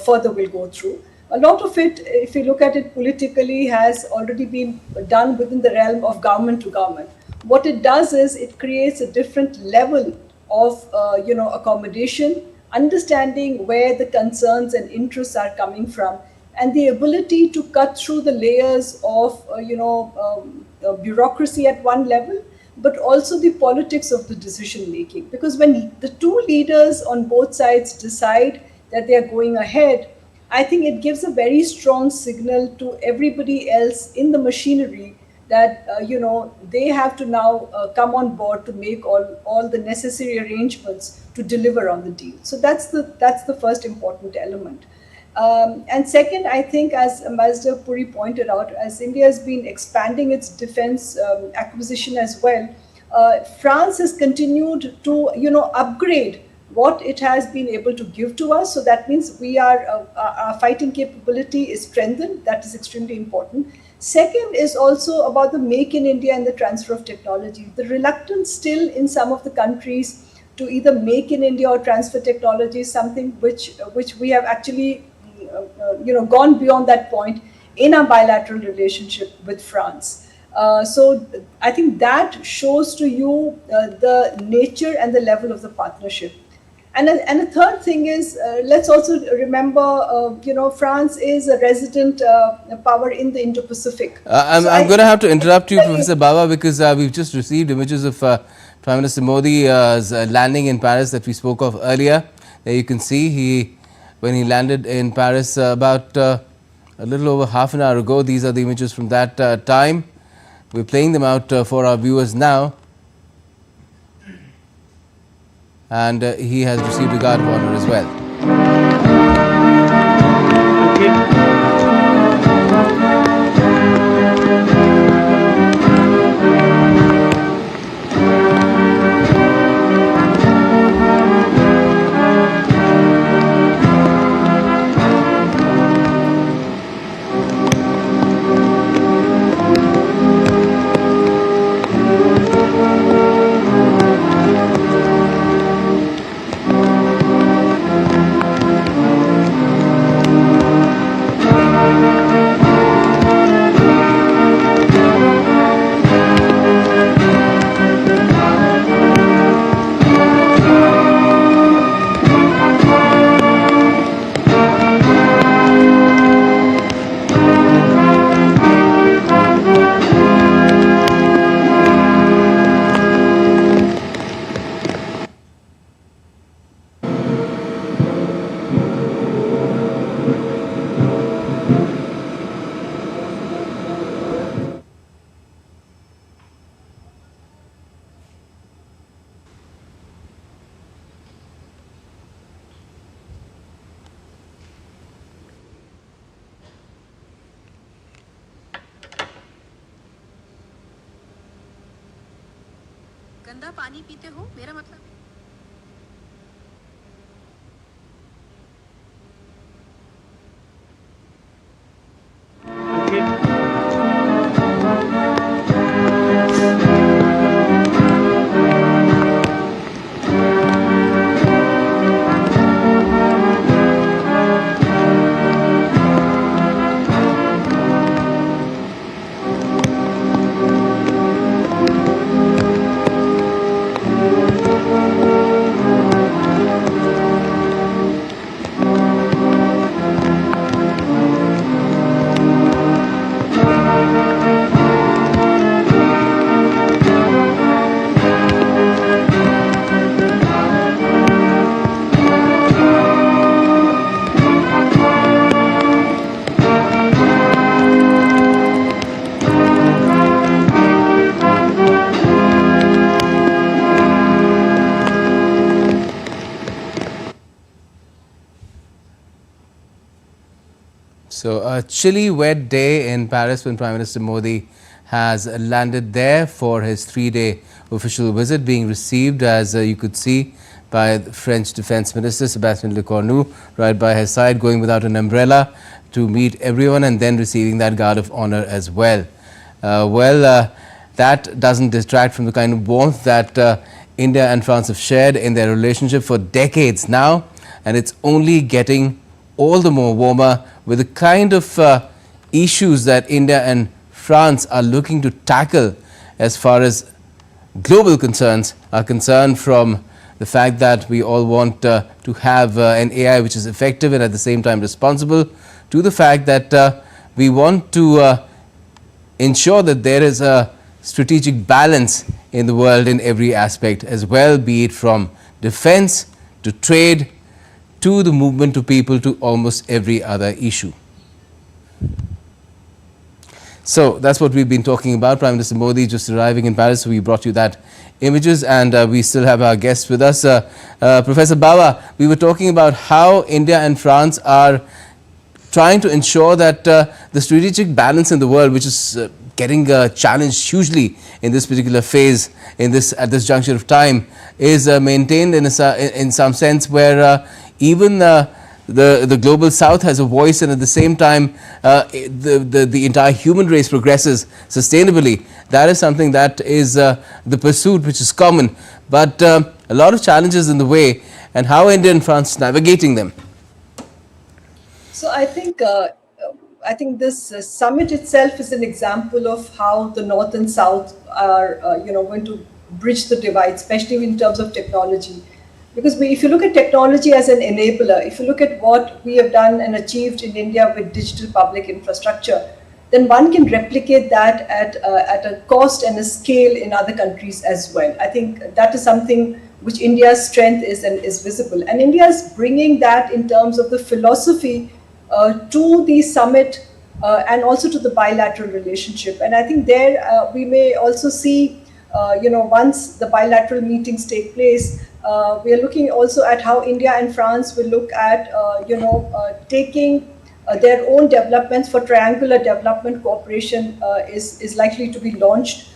further will go through. A lot of it, if you look at it politically, has already been done within the realm of government to government. What it does is it creates a different level of accommodation, understanding where the concerns and interests are coming from, and the ability to cut through the layers of bureaucracy at one level, but also the politics of the decision making. Because when the two leaders on both sides decide that they are going ahead, I think it gives a very strong signal to everybody else in the machinery that they have to now come on board to make all the necessary arrangements to deliver on the deal. So that's the first important element. And second, I think, as Ambassador Puri pointed out, as India has been expanding its defense acquisition as well, France has continued to upgrade what it has been able to give to us. So that means our fighting capability is strengthened. That is extremely important. Second is also about the Make in India and the transfer of technology. The reluctance still in some of the countries to either make in India or transfer technology is something which we have actually gone beyond that point in our bilateral relationship with France. So I think that shows to you the nature and the level of the partnership. And a third thing is, let's also remember, France is a resident power in the Indo-Pacific. I'm going to have to interrupt you, Professor Baba, because we've just received images of Prime Minister Modi's landing in Paris that we spoke of earlier. There you can see when he landed in Paris about a little over half an hour ago. These are the images from that time. We're playing them out for our viewers now. And he has received a guard of honor as well. गंदा पानी पीते हो मेरा मतलब So a chilly, wet day in Paris when Prime Minister Modi has landed there for his 3-day official visit, being received, as you could see, by the French Defense Minister Sébastien Lecornu, right by his side, going without an umbrella to meet everyone and then receiving that guard of honor as well. That doesn't distract from the kind of warmth that India and France have shared in their relationship for decades now, and it's only getting all the more warmer with the kind of issues that India and France are looking to tackle as far as global concerns are concerned, from the fact that we all want to have an AI which is effective and at the same time responsible, to the fact that we want to ensure that there is a strategic balance in the world in every aspect as well, be it from defense to trade to the movement of people to almost every other issue. So that's what we've been talking about. Prime Minister Modi just arriving in Paris. We brought you that images, and we still have our guests with us. Professor Bawa, we were talking about how India and France are trying to ensure that the strategic balance in the world, which is getting challenged hugely in this particular phase, at this juncture of time, is maintained in some sense, where even the global south has a voice, and at the same time the entire human race progresses sustainably. That is something that is the pursuit which is common, but a lot of challenges in the way, and how India and France navigating them. So I think this summit itself is an example of how the North and South are going to bridge the divide, especially in terms of technology. Because if you look at technology as an enabler, if you look at what we have done and achieved in India with digital public infrastructure, then one can replicate that at a cost and a scale in other countries as well. I think that is something which India's strength is and is visible. And India is bringing that in terms of the philosophy to the summit and also to the bilateral relationship. And I think there we may also see, once the bilateral meetings take place, we are looking also at how India and France will look at, taking their own developments for triangular development cooperation is likely to be launched.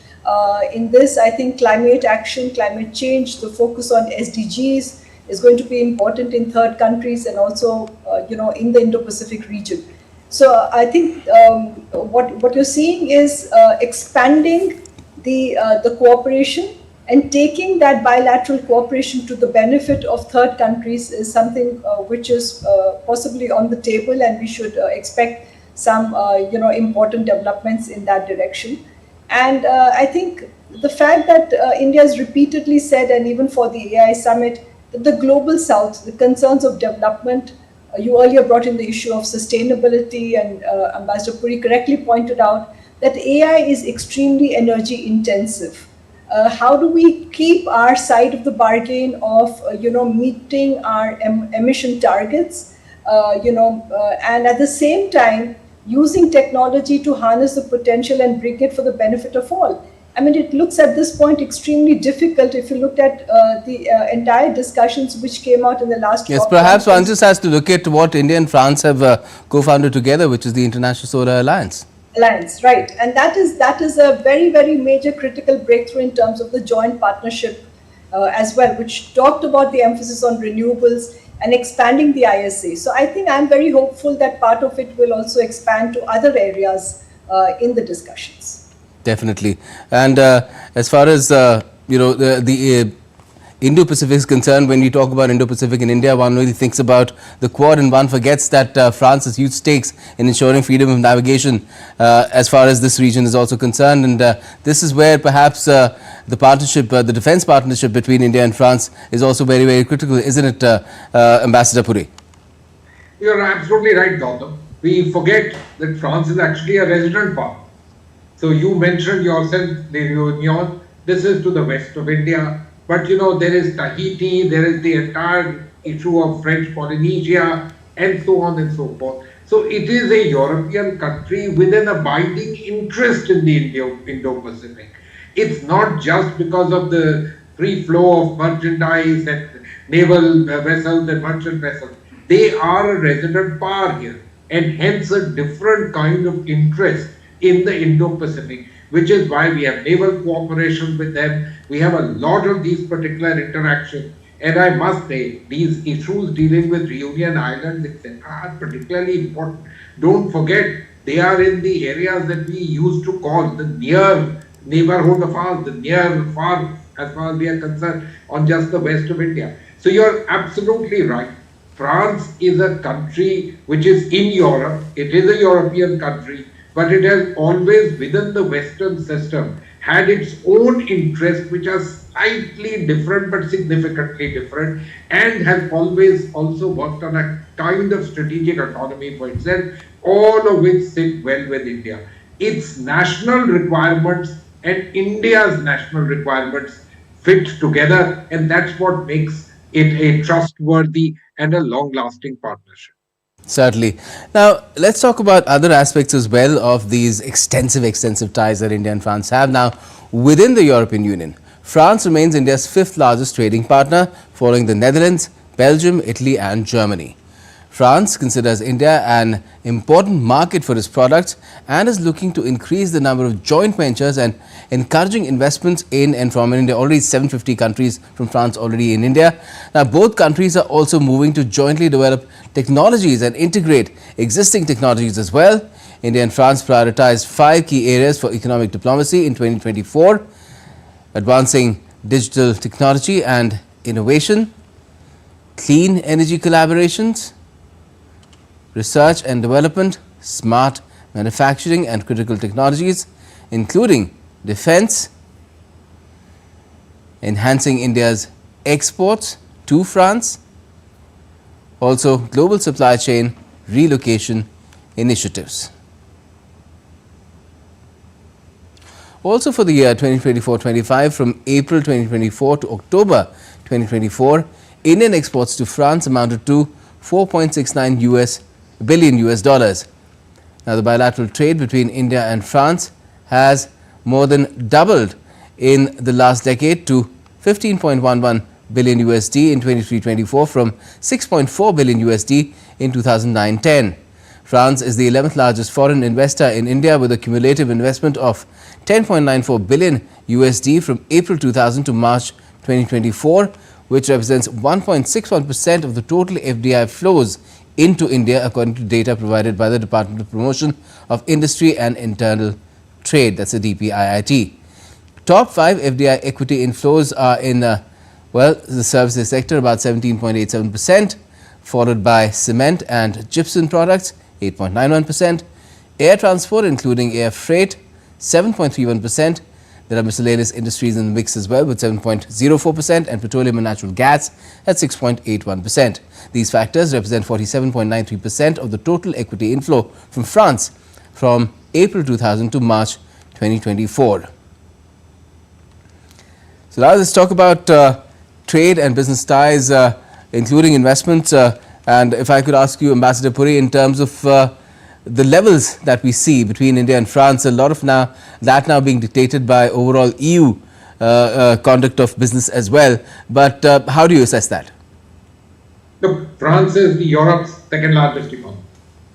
In this, I think climate action, climate change, the focus on SDGs is going to be important in third countries and also, in the Indo-Pacific region. So I think what you're seeing is expanding the cooperation, and taking that bilateral cooperation to the benefit of third countries is something which is possibly on the table, and we should expect some important developments in that direction. And I think the fact that India has repeatedly said, and even for the AI summit, that the global south, the concerns of development, you earlier brought in the issue of sustainability, and Ambassador Puri correctly pointed out that AI is extremely energy intensive. How do we keep our side of the bargain of meeting our emission targets, and at the same time using technology to harness the potential and bring it for the benefit of all? I mean, it looks at this point extremely difficult if you looked at the entire discussions which came out in the last. Yes, perhaps one just has to look at what India and France have co-founded together, which is the International Solar Alliance. Right, and that is a very, very major critical breakthrough in terms of the joint partnership as well, which talked about the emphasis on renewables and expanding the ISA. So I think I'm very hopeful that part of it will also expand to other areas in the discussions. Definitely. And as far as the Indo-Pacific is concerned, when we talk about Indo-Pacific in India, one really thinks about the Quad, and one forgets that France has huge stakes in ensuring freedom of navigation as far as this region is also concerned. And this is where perhaps the partnership, the defense partnership between India and France is also very, very critical, isn't it, Ambassador Puri? You're absolutely right, Gautam. We forget that France is actually a resident power. So you mentioned yourself, the Réunion, this is to the west of India. But there is Tahiti, there is the entire issue of French Polynesia, and so on and so forth. So it is a European country with an abiding interest in the Indo-Pacific. It's not just because of the free flow of merchandise and naval vessels and merchant vessels. They are a resident power here. and hence a different kind of interest in the Indo-Pacific, which is why we have naval cooperation with them. We have a lot of these particular interactions. And I must say, these issues dealing with Reunion Islands, etc., are particularly important. Don't forget, they are in the areas that we used to call the near neighborhood of ours, the near far, as far as we are concerned, on just the west of India. So you're absolutely right. France is a country which is in Europe. It is a European country, but it has always, within the Western system, had its own interests, which are slightly different but significantly different, and has always also worked on a kind of strategic autonomy for itself, all of which sit well with India. Its national requirements and India's national requirements fit together, and that's what makes it a trustworthy and a long-lasting partnership. Certainly. Now, let's talk about other aspects as well of these extensive ties that India and France have now within the European Union. France remains India's fifth largest trading partner, following the Netherlands, Belgium, Italy and Germany. France considers India an important market for its products and is looking to increase the number of joint ventures and encouraging investments in and from India. Already 750 countries from France already in India. Now, both countries are also moving to jointly develop technologies and integrate existing technologies as well. India and France prioritized 5 key areas for economic diplomacy in 2024: advancing digital technology and innovation, clean energy collaborations, research and development, smart manufacturing and critical technologies, including defense, enhancing India's exports to France, also global supply chain relocation initiatives. Also for the year 2024-25, from April 2024 to October 2024, Indian exports to France amounted to $4.69 billion. Now, the bilateral trade between India and France has more than doubled in the last decade to $15.11 billion USD in 23-24 from $6.4 billion USD in 2009-10. France is the 11th largest foreign investor in India, with a cumulative investment of $10.94 billion USD from April 2000 to March 2024, which represents 1.61% of the total FDI flows into India, according to data provided by the Department of Promotion of Industry and Internal Trade, that's the DPIIT. Top 5 FDI equity inflows are in the services sector, about 17.87%, followed by cement and gypsum products, 8.91%, air transport including air freight, 7.31%. There are miscellaneous industries in the mix as well, with 7.04%, and petroleum and natural gas at 6.81%. These factors represent 47.93% of the total equity inflow from France from April 2000 to March 2024. So now let's talk about trade and business ties, including investments. And if I could ask you, Ambassador Puri, in terms of the levels that we see between India and France, a lot of that now being dictated by overall EU conduct of business as well. But how do you assess that? Look, France is Europe's second largest economy.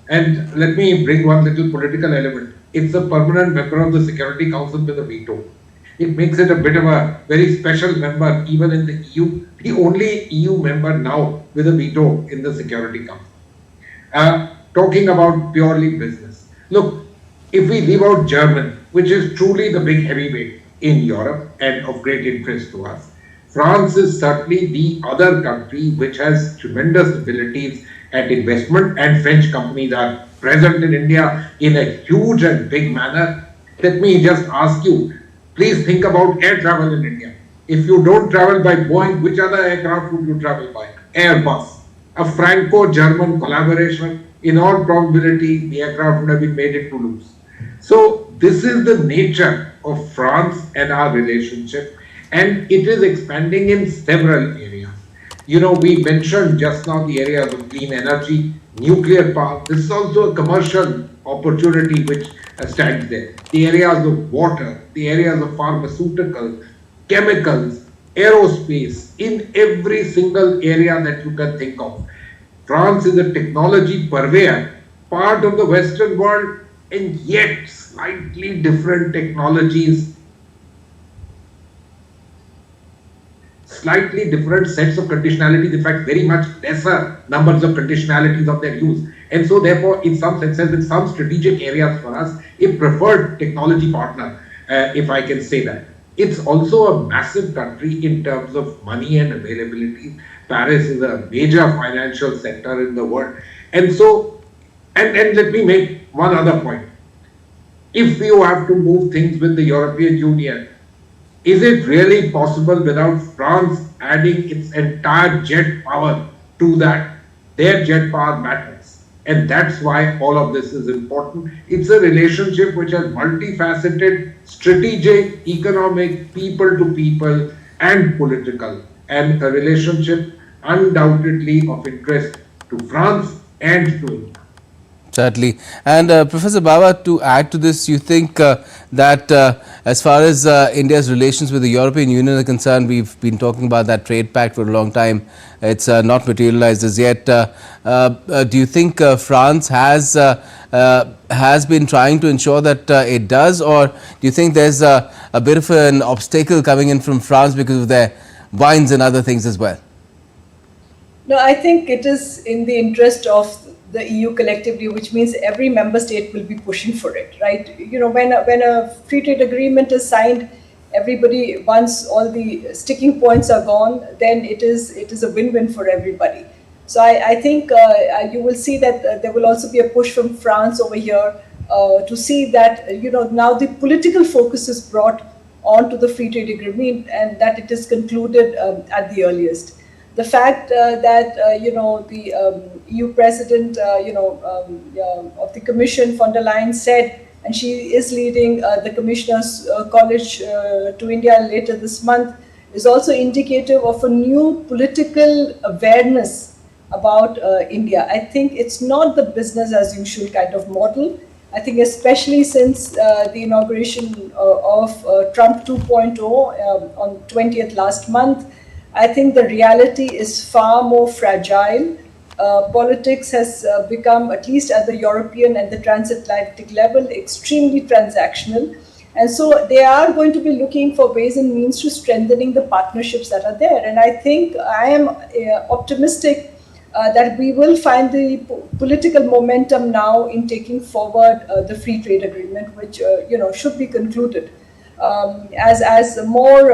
And let me bring one little political element. It's a permanent member of the Security Council with a veto. It makes it a bit of a very special member even in the EU, the only EU member now with a veto in the Security Council. Talking about purely business. Look, if we leave out Germany, which is truly the big heavyweight in Europe and of great interest to us, France is certainly the other country which has tremendous abilities at investment, and French companies are present in India in a huge and big manner. Let me just ask you, please think about air travel in India. If you don't travel by Boeing, which other aircraft would you travel by? Airbus. A Franco-German collaboration. In all probability, the aircraft would have been made in Toulouse. So this is the nature of France and our relationship, and it is expanding in several areas. You know, we mentioned just now the areas of clean energy, nuclear power. This is also a commercial opportunity which stands there. The areas of water, the areas of pharmaceuticals, chemicals, aerospace, in every single area that you can think of. France is a technology purveyor part of the Western world, and yet slightly different technologies, slightly different sets of conditionalities, in fact, very much lesser numbers of conditionalities of their use. And so, therefore, in some senses, in some strategic areas for us, a preferred technology partner, if I can say that. It's also a massive country in terms of money and availability. Paris is a major financial center in the world. And so, and let me make one other point. If you have to move things with the European Union, is it really possible without France adding its entire jet power to that? Their jet power matters. And that's why all of this is important. It's a relationship which is multifaceted, strategic, economic, people to people, and political. And a relationship undoubtedly of interest to France and to India. Certainly. And Professor Baba, to add to this, you think that as far as India's relations with the European Union are concerned, we've been talking about that trade pact for a long time. It's not materialized as yet. Do you think France has been trying to ensure that it does, or do you think there's a bit of an obstacle coming in from France because of their wines and other things as well? No, I think it is in the interest of the EU collectively, which means every member state will be pushing for it, right? You know, when a free trade agreement is signed, everybody, once all the sticking points are gone, then it is a win-win for everybody. So I think you will see that there will also be a push from France over here to see that, you know, now the political focus is brought onto the free trade agreement and that it is concluded at the earliest. The fact that, you know, the EU president, of the Commission, von der Leyen, said, and she is leading the Commissioners' College to India later this month, is also indicative of a new political awareness about India. I think it's not the business as usual kind of model. I think especially since the inauguration of Trump 2.0 on 20th last month, I think the reality is far more fragile. Politics has become, at least at the European and the transatlantic level, extremely transactional. And so they are going to be looking for ways and means to strengthening the partnerships that are there. And I think I am optimistic that we will find the political momentum now in taking forward the free trade agreement, which should be concluded. As more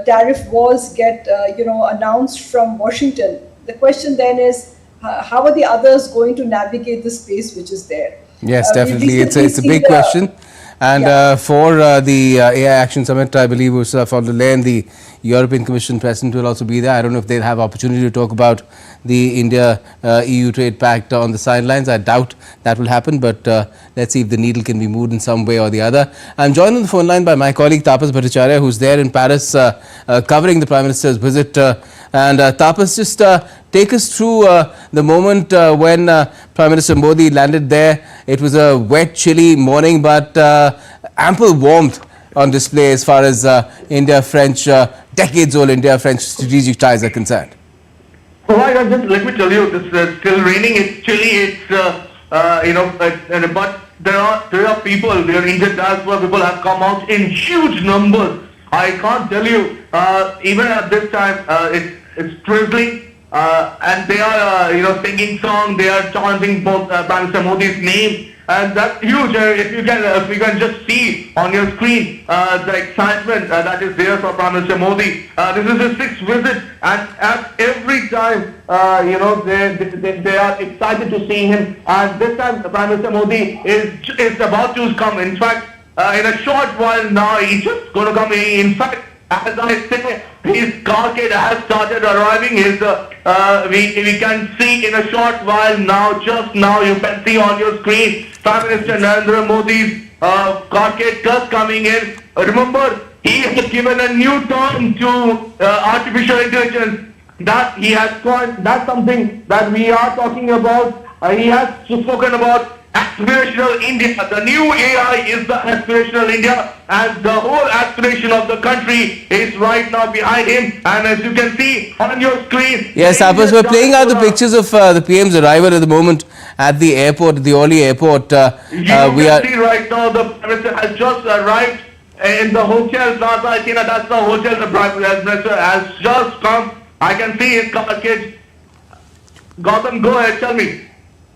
tariff wars get announced from Washington, the question then is how are the others going to navigate the space which is there? Yes, definitely. It's a big question. And for the AI Action Summit, I believe Ursula von der Leyen, the European Commission President, will also be there. I don't know if they'll have opportunity to talk about the India-EU trade pact on the sidelines. I doubt that will happen, but let's see if the needle can be moved in some way or the other. I'm joined on the phone line by my colleague Tapas Bhattacharya, who's there in Paris covering the Prime Minister's visit. And Tapas, just take us through the moment when Prime Minister Modi landed there. It was a wet, chilly morning, but ample warmth on display as far as India-French, decades-old India-French strategic ties are concerned. Right, just let me tell you, it's still raining, it's chilly, but there are people, there are Indian diaspora people have come out in huge numbers. I can't tell you, even at this time, it's drizzling, and they are, singing songs, they are chanting both Prime Minister Modi's name, and that's huge. If you can just see on your screen the excitement that is there for Prime Minister Modi. This is his 6th visit, and at every time, they are excited to see him. And this time, Prime Minister Modi is about to come. In fact, in a short while now, he's just going to come. In fact, as I say, his carcade has started arriving. We can see in a short while now, just now, you can see on your screen, Prime Minister Narendra Modi's carcade just coming in. Remember, he has given a new term to artificial intelligence that he has coined. That's something that we are talking about. He has spoken about aspirational India. The new AI is the aspirational India, and the whole aspiration of the country is right now behind him. And as you can see on your screen, Yes, Tapas, we're playing out the pictures of the PM's arrival at the moment at the airport, the Orly airport. You can see right now the Prime Minister has just arrived in the hotel Plaza. I think that's the hotel the Prime Minister has just come. I can see his car, kids. Gautam, go ahead, tell me.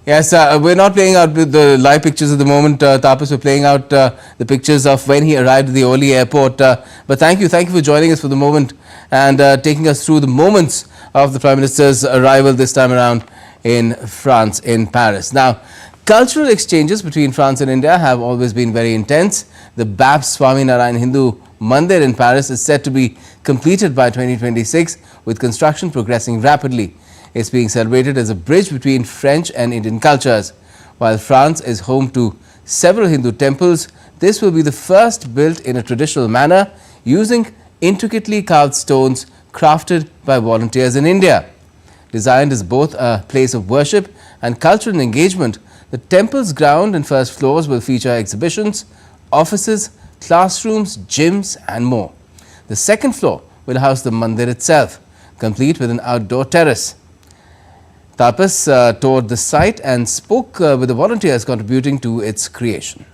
Yes, we're not playing out the live pictures at the moment, Tapas. We're playing out the pictures of when he arrived at the Orly airport. But thank you for joining us for the moment and taking us through the moments of the Prime Minister's arrival this time around in France, in Paris. Now, cultural exchanges between France and India have always been very intense. The Babs Swaminarayan Hindu Mandir in Paris is set to be completed by 2026, with construction progressing rapidly. It's being celebrated as a bridge between French and Indian cultures. While France is home to several Hindu temples, this will be the first built in a traditional manner using intricately carved stones crafted by volunteers in India. Designed as both a place of worship and cultural engagement, the temple's ground and first floors will feature exhibitions, offices, classrooms, gyms and more. The second floor will house the mandir itself, complete with an outdoor terrace. Tapas toured the site and spoke with the volunteers contributing to its creation.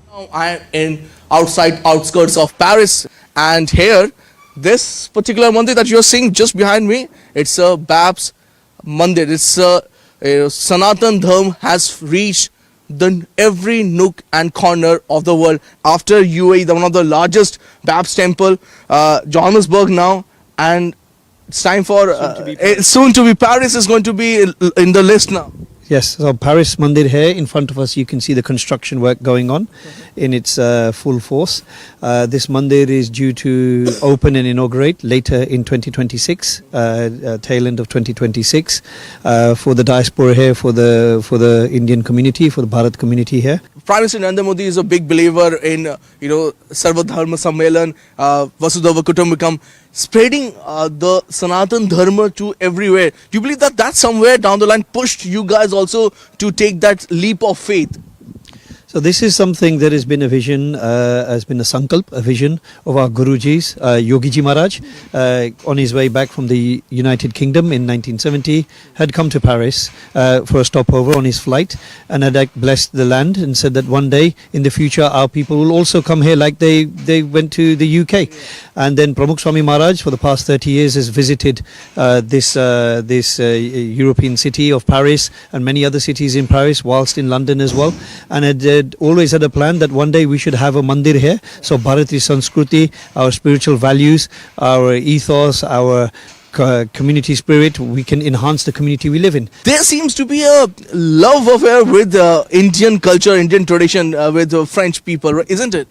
Now I am in outskirts of Paris, and here this particular mandir that you are seeing just behind me, it's a Babs mandir. It's Sanatan Dharma has reached every nook and corner of the world. After UAE, one of the largest Babs temple, Johannesburg now, and it's time for soon to be Paris is going to be in the list now. Yes, so Paris Mandir here in front of us, you can see the construction work going on in its full force. This Mandir is due to open and inaugurate later in 2026, tail end of 2026, for the diaspora here, for the Indian community, for the Bharat community here. Prime Minister Narendra Modi is a big believer in Sarva Dharma Sammelan, Vasudhaiva Kutumbakam, spreading the Sanatan Dharma to everywhere. Do you believe that somewhere down the line pushed you guys also to take that leap of faith? So this is something that has been a vision, has been a sankalp, a vision of our Guruji's, Yogi Ji Maharaj, on his way back from the United Kingdom in 1970, had come to Paris for a stopover on his flight and had blessed the land and said that one day in the future our people will also come here like they went to the UK. And then Pramukh Swami Maharaj for the past 30 years has visited this European city of Paris and many other cities in Paris, whilst in London as well, and had always had a plan that one day we should have a mandir here. So Bharati Sanskruti, our spiritual values, our ethos, our community spirit, we can enhance the community we live in. There seems to be a love affair with Indian culture, Indian tradition with French people, isn't it?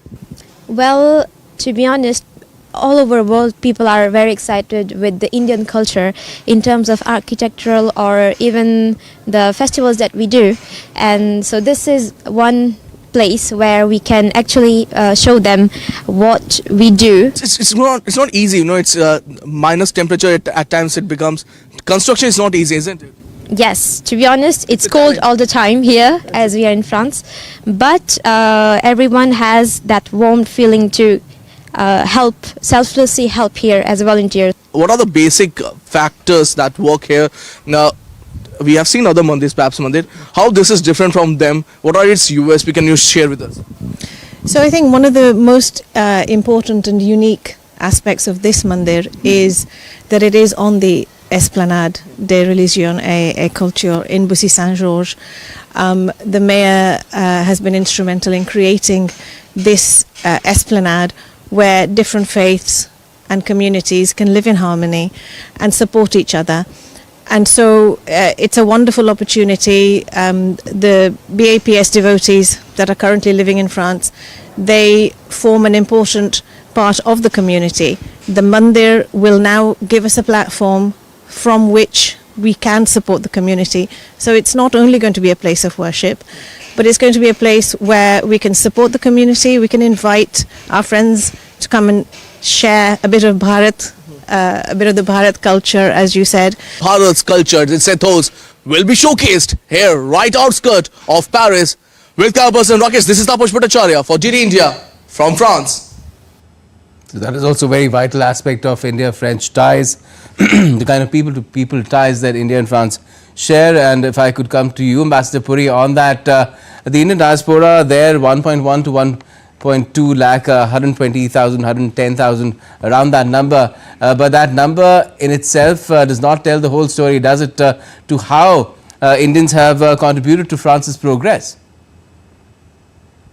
Well, to be honest, all over the world people are very excited with the Indian culture in terms of architectural or even the festivals that we do, and so this is one place where we can actually show them what we do. It's not easy, it's minus temperature at times. It becomes construction is not easy, isn't it? Yes, to be honest, it's cold all the time here as we are in France, but everyone has that warm feeling to selflessly help here as a volunteer. What are the basic factors that work here? Now, we have seen other mandirs, Babs Mandir. How this is different from them? What are its USP? Can you share with us? So I think one of the most important and unique aspects of this mandir is that it is on the Esplanade des Religions et Culture in Bussy Saint-Georges. The mayor has been instrumental in creating this esplanade where different faiths and communities can live in harmony and support each other. And so it's a wonderful opportunity. The BAPS devotees that are currently living in France, they form an important part of the community. The mandir will now give us a platform from which we can support the community. So it's not only going to be a place of worship, but it's going to be a place where we can support the community, we can invite our friends to come and share a bit of Bharat a bit of the Bharat culture, as you said. Bharat's culture, its ethos, will be showcased here, right outskirt of Paris. With camera person Rakesh, this is Taposh Bhattacharya for DD India from France. So that is also a very vital aspect of India-French ties, the kind of people-to-people ties that India and France share. And if I could come to you, Ambassador Puri, on that, the Indian diaspora there, 1.1 to 1.2 lakh, 120,000, 110,000, around that number. But that number in itself does not tell the whole story, does it, to how Indians have contributed to France's progress?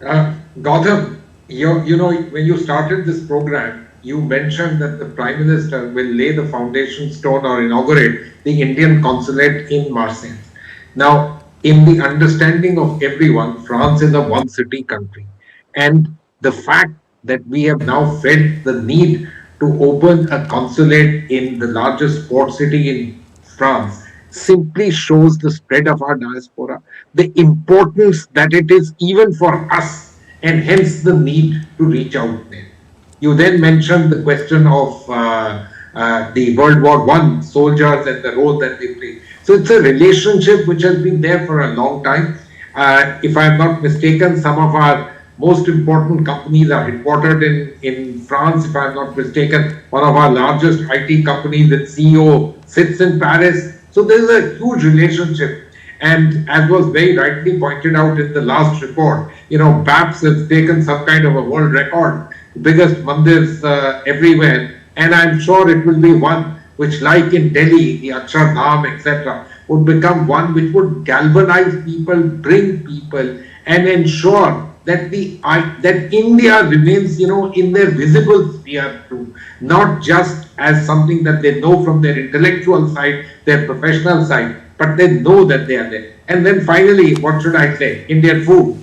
Gautam, you know, when you started this program, you mentioned that the Prime Minister will lay the foundation stone or inaugurate the Indian consulate in Marseille. Now, in the understanding of everyone, France is a one-city country. And the fact that we have now felt the need to open a consulate in the largest port city in France simply shows the spread of our diaspora, the importance that it is even for us, and hence the need to reach out there. You then mentioned the question of the World War I soldiers and the role that they play. So it's a relationship which has been there for a long time. If I'm not mistaken, some of our most important companies are headquartered in France. If I'm not mistaken, one of our largest IT companies, its CEO sits in Paris. So there's a huge relationship. And as was very rightly pointed out in the last report, you know, BAPS has taken some kind of a world record, biggest mandirs everywhere. And I'm sure it will be one which, like in Delhi, the Akshar Dham, etc., would become one which would galvanize people, bring people, and ensure that that India remains, you know, in their visible sphere too, not just as something that they know from their intellectual side, their professional side, but they know that they are there. And then finally, what should I say? Indian food.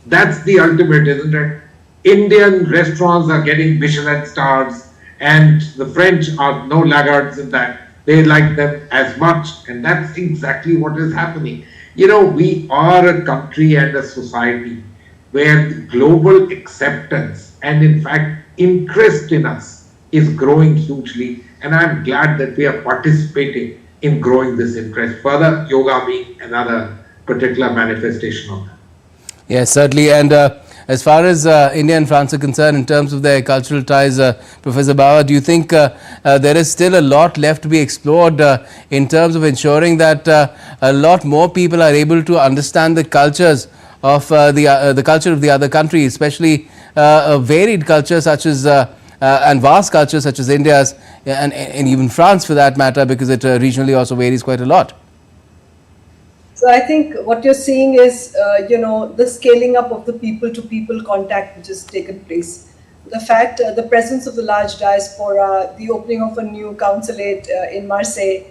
That's the ultimate, isn't it? Indian restaurants are getting Michelin stars, and the French are no laggards in that. They like them as much, and that's exactly what is happening. You know, we are a country and a society where the global acceptance and in fact interest in us is growing hugely, and I'm glad that we are participating in growing this interest further, yoga being another particular manifestation of that. Yes, certainly. And as far as India and France are concerned, in terms of their cultural ties, Professor Bauer, do you think there is still a lot left to be explored in terms of ensuring that a lot more people are able to understand the cultures of the culture of the other country, especially a varied culture such as and vast culture such as India's, and even France for that matter, because it regionally also varies quite a lot? So I think what you're seeing is, you know, the scaling up of the people-to-people contact which has taken place. The fact, the presence of the large diaspora, the opening of a new consulate in Marseille,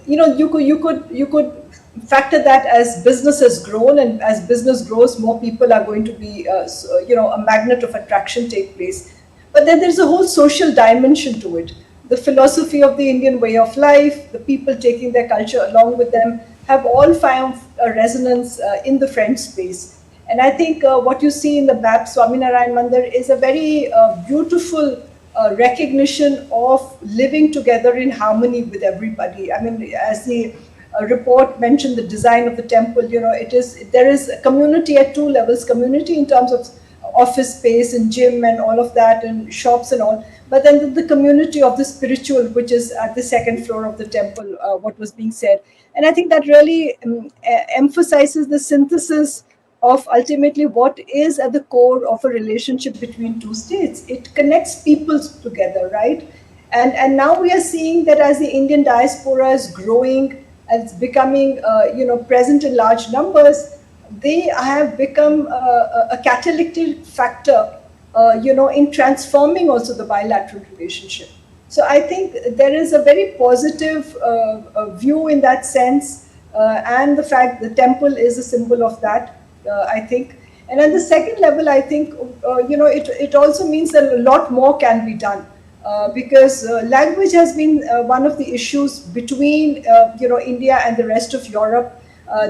you know, you could factor that as business has grown, and as business grows, more people are going to be, you know, a magnet of attraction take place. But then there's a whole social dimension to it. The philosophy of the Indian way of life, the people taking their culture along with them, have all found a resonance in the French space. And I think what you see in the BAPS Swaminarayan Mandir is a very beautiful recognition of living together in harmony with everybody. I mean, as the report mentioned, the design of the temple, you know, there is a community at two levels, community in terms of office space and gym and all of that and shops and all, but then the community of the spiritual, which is at the second floor of the temple, what was being said. And I think that really emphasizes the synthesis of ultimately what is at the core of a relationship between two states. It connects people together, right? And now we are seeing that as the Indian diaspora is growing and it's becoming, you know, present in large numbers, they have become a catalytic factor, you know, in transforming also the bilateral relationship. So I think there is a very positive view in that sense, and the fact the temple is a symbol of that, I think. And at the second level, I think, you know, it also means that a lot more can be done, because language has been one of the issues between, you know, India and the rest of Europe.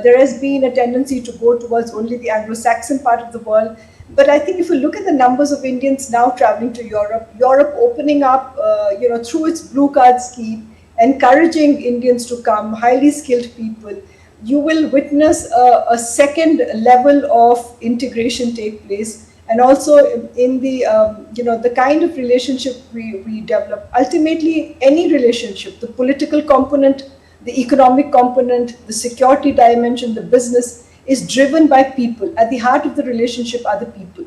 There has been a tendency to go towards only the Anglo-Saxon part of the world. But I think if you look at the numbers of Indians now traveling to Europe, Europe opening up, through its blue card scheme, encouraging Indians to come, highly skilled people, you will witness a second level of integration take place. And also in the, the kind of relationship we develop. Ultimately, any relationship, the political component, the economic component, the security dimension, the business, is driven by people. At the heart of the relationship are the people.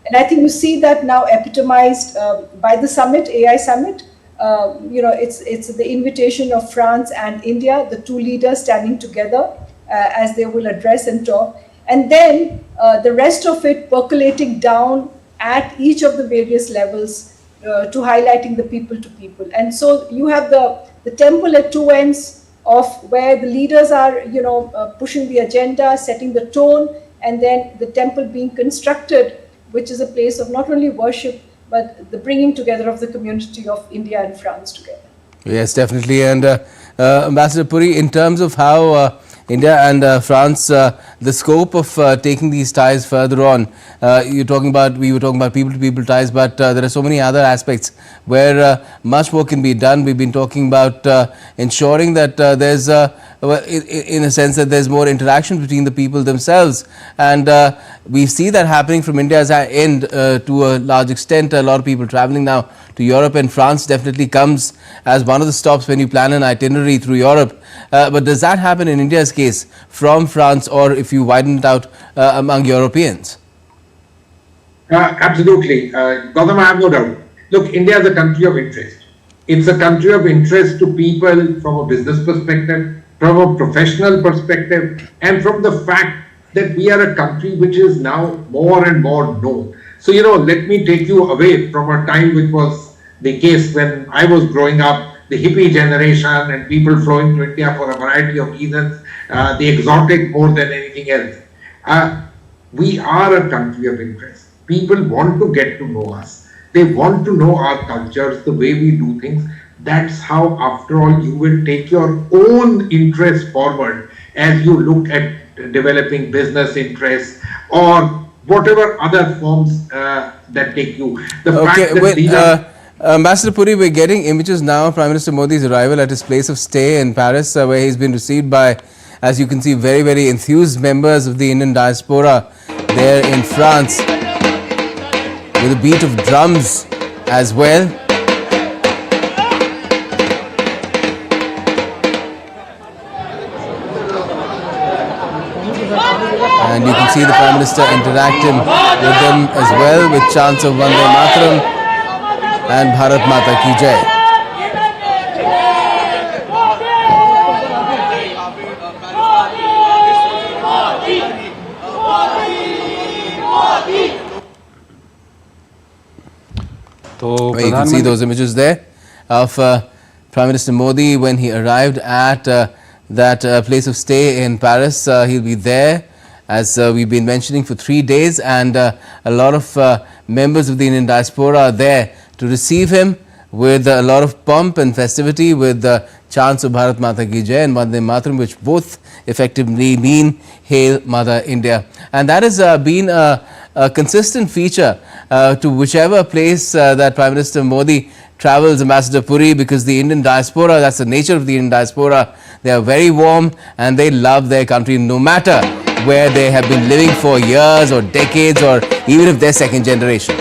And I think you see that now epitomized by the summit, AI summit. It's the invitation of France and India, the two leaders standing together as they will address and talk. And then the rest of it percolating down at each of the various levels to highlighting the people to people. And so you have the temple at two ends of where the leaders are, pushing the agenda, setting the tone, and then the temple being constructed, which is a place of not only worship, but the bringing together of the community of India and France together. Yes, definitely. And Ambassador Puri, in terms of how India and France, the scope of taking these ties further on, we were talking about people-to-people ties, but there are so many other aspects where much more can be done. We've been talking about ensuring that there's, in a sense, that there's more interaction between the people themselves, and we see that happening from India's end to a large extent. A lot of people traveling now to Europe, and France definitely comes as one of the stops when you plan an itinerary through Europe. But does that happen in India's case from France, or if you widen it out among Europeans? Absolutely. Gautam, I have no doubt. Look, India is a country of interest. It's a country of interest to people from a business perspective, from a professional perspective, and from the fact that we are a country which is now more and more known. So, let me take you away from a time which was the case when I was growing up, the hippie generation and people flowing to India for a variety of reasons, the exotic more than anything else. We are a country of interest. People want to get to know us. They want to know our cultures, the way we do things. That's how, after all, you will take your own interest forward as you look at developing business interests or whatever other forms that take you. Ambassador Puri, we're getting images now of Prime Minister Modi's arrival at his place of stay in Paris, where he's been received by, as you can see, very, very enthused members of the Indian diaspora there in France, with a beat of drums as well. And you can see the Prime Minister interacting with them as well, with chants of Vande Mataram and Bharat Mata Ki Jai. You can see those images there of Prime Minister Modi when he arrived at that place of stay in Paris. He'll be there, as we've been mentioning, for 3 days, and a lot of members of the Indian diaspora are there to receive him with a lot of pomp and festivity, with chants of Bharat Mata Ki Jai and Vande Mataram, which both effectively mean Hail Mother India. And that has been a consistent feature to whichever place that Prime Minister Modi travels, Ambassador Puri, because the Indian diaspora, that's the nature of the Indian diaspora, they are very warm and they love their country no matter where they have been living for years or decades, or even if they're second generation.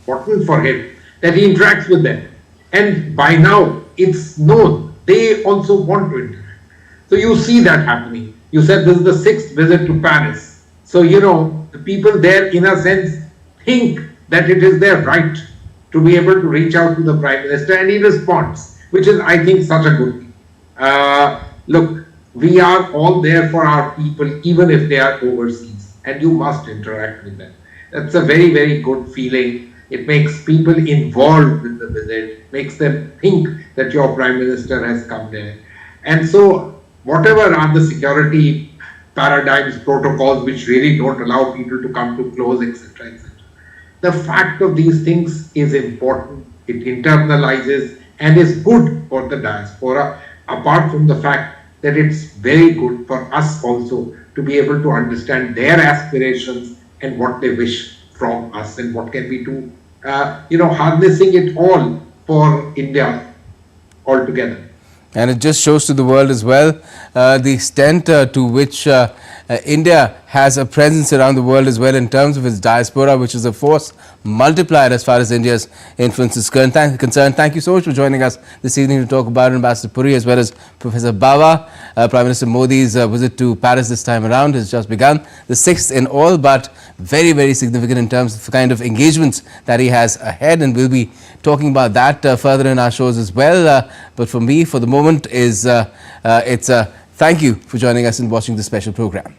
Important for him that he interacts with them, and by now it's known they also want to interact. So you see that happening. You said this is the 6th visit to Paris, so the people there in a sense think that it is their right to be able to reach out to the Prime Minister, and he responds, which is, I think, such a good thing. Look, we are all there for our people, even if they are overseas, and you must interact with them. That's a very, very good feeling. It makes people involved with the visit, makes them think that your Prime Minister has come there. And so, whatever are the security paradigms, protocols which really don't allow people to come too close, etc., etc., the fact of these things is important. It internalizes, and is good for the diaspora, apart from the fact that it's very good for us also to be able to understand their aspirations and what they wish from us and what can we do, harnessing it all for India altogether. And it just shows to the world as well the extent to which India has a presence around the world as well in terms of its diaspora, which is a force multiplier as far as India's influence is concerned. Thank you so much for joining us this evening to talk about Ambassador Puri as well as Professor Bawa. Prime Minister Modi's visit to Paris this time around has just begun, the 6th in all, but very, very significant in terms of the kind of engagements that he has ahead, and we'll be talking about that further in our shows as well. But for me, for the moment, it's thank you for joining us and watching this special program.